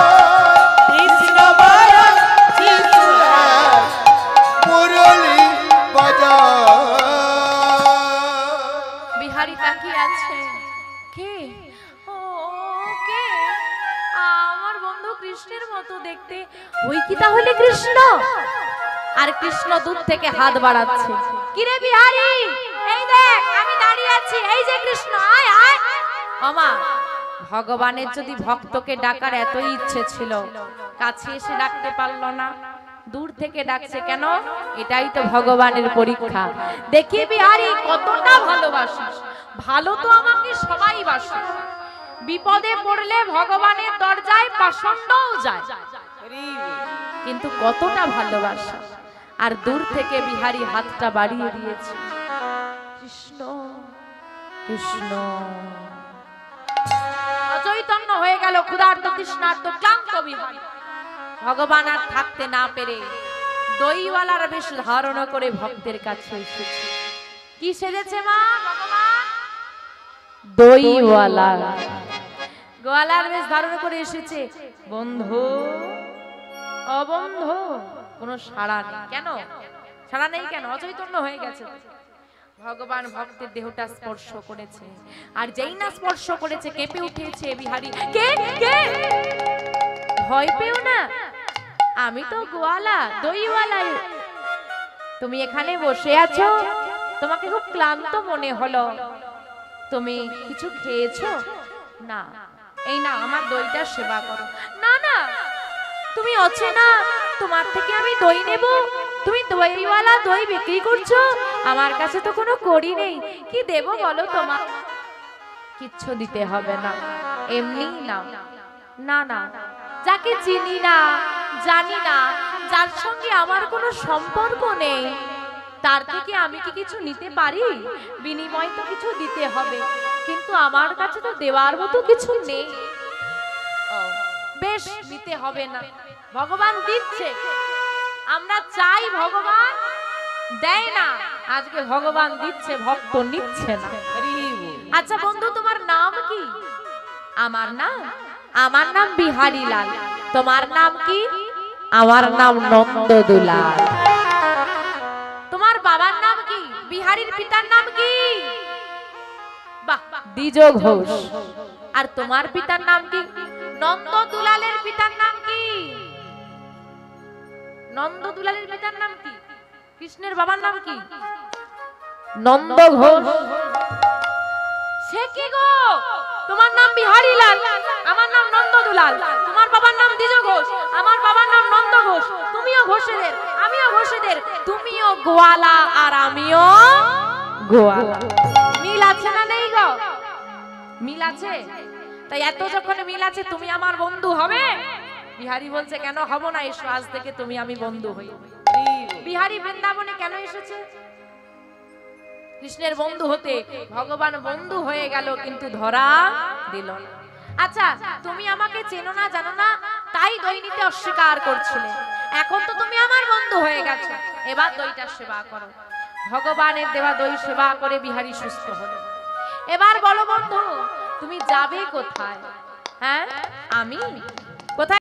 কৃষ্ণ বরণ শিশু মুরলি বাজায়। বিহারী তাকিয়ে আছে, কে? ও কে? আমার বন্ধু কৃষ্ণের মতো দেখতে, ওই কি তাহলে কৃষ্ণ? আর কৃষ্ণ দূর থেকে হাত বাড়াচ্ছে, কিরে বিহারী, এই দেখ আমি দাঁড়িয়ে আছি, এই যে কৃষ্ণ, আয় আয়। ওমা, ভগবানের যদি ভক্তকে ডাকার এতই ইচ্ছে ছিল, কাছে এসে ডাকতে পারলো না, দূর থেকে ডাকছে কেন? এটাই তো ভগবানের পরীক্ষা। দেখি বিহারী কতটা ভালোবাসিস, ভালো তো আমাকে সবাই বাসে, বিপদে পড়লে ভগবানের দরজায় পাষণ্ডও যায়, কিন্তু কতটা ভালোবাসা। আর দূর থেকে বিহারী হাতটা বাড়িয়ে দিয়েছে, কৃষ্ণ কৃষ্ণ। অচৈতন্য হয়ে গেল, ক্ষুধার্ত তৃষ্ণার্ত ক্লান্ত বিহারী। ভগবান আর থাকতে না পেরে দইওয়ালার বেশ ধারণ করে ভক্তের কাছে এসেছে। কি সেজেছে মা ভগবান? দইওয়ালা, গোয়ালার বেশ ধারণ করে এসেছে। বন্ধু ও বন্ধু, কোনো সাড়া নেই। কেন সাড়া নেই? কেন? অচৈতন্য হয়ে গেছে। ভগবান ভক্তের দেহটা স্পর্শ করেছে, আর যেই না স্পর্শ করেছে কেঁপে উঠেছে বিহারী। কে কে? ভয় পেও না, আমি তো গোয়ালা, দইওয়ালা। তুমি এখানে বসে আছো, তোমাকে খুব ক্লান্ত মনে হলো, তুমি কিছু খেয়েছো? না, এই না আমার দইটা সেবা করো। না না, তুমি অচেনা, তোমার থেকে আমি দই নেব? তুমি দইওয়ালা, দই বিক্রি করছো? আমার কাছে তো কোনো কড়ি নেই, কি দেব বলো তোমার? কিচ্ছু দিতে হবে না, এমনি নাও। না না, যাকে চিনি না, জানি না, যার সঙ্গে আমার কোনো সম্পর্ক নেই, তার থেকে আমি কি কিছু নিতে পারি? বিনিময় তো কিছু দিতে হবে, কিন্তু আমার কাছে তো দেওয়ার মতো কিছু নেই। বেশ, দিতে হবে না, ভগবান দিচ্ছে। আমরা চাই ভগবান দেয় না, আজকে ভগবান দিচ্ছে, ভক্ত নিচ্ছে না। আচ্ছা বন্ধু, তোমার নাম কি? আমার নাম বিহারী লাল। তোমার নাম কি? আমার নাম নন্দদুলাল। তোমার বাবার নাম কি? বিহারীর পিতার নাম কি? বাহ, দ্বিজ ঘোষ। আর তোমার পিতার নাম কি? নন্দদুলালের পিতার নাম কি? নন্দদুলালের পিতার নাম কি? কৃষ্ণের বাবার নাম কি? নন্দ ঘোষ। সে কি গো, তোমার নাম বিহারী লাল, আমার নাম নন্দদুলাল। তোমার বাবার নাম দ্বিজ ঘোষ, আমার বাবার নাম নন্দ ঘোষ। তুমিও ঘোষেদের, আমিও ঘোষেদের। তুমিও গোয়ালা আর আমিও গোয়ালা। মিল আছে না নেই গো? মিল আছে। তাই এত যখন মিল আছে, তুমি আমার বন্ধু হবে? বিহারী বলছে, কেন হব না, এসো, আজ থেকে তুমি আমি বন্ধু হই। বিহারী বৃন্দাবনে কেন এসেছে? কৃষ্ণের বন্ধু হতে। ভগবান বন্ধু হয়ে গেল, কিন্তু ধরা দিল না। আচ্ছা, তুমি আমাকে চেনো না, জানো না, তাই দই নিতে অস্বীকার করছিলে। এখন তো তুমি আমার বন্ধু হয়ে গেছো, এবার দইটা সেবা করো। ভগবানের দেওয়া দই সেবা করে বিহারী সুস্থ হলো। এবার বলো বন্ধু, তুমি যাবে কোথায়? হ্যাঁ, আমি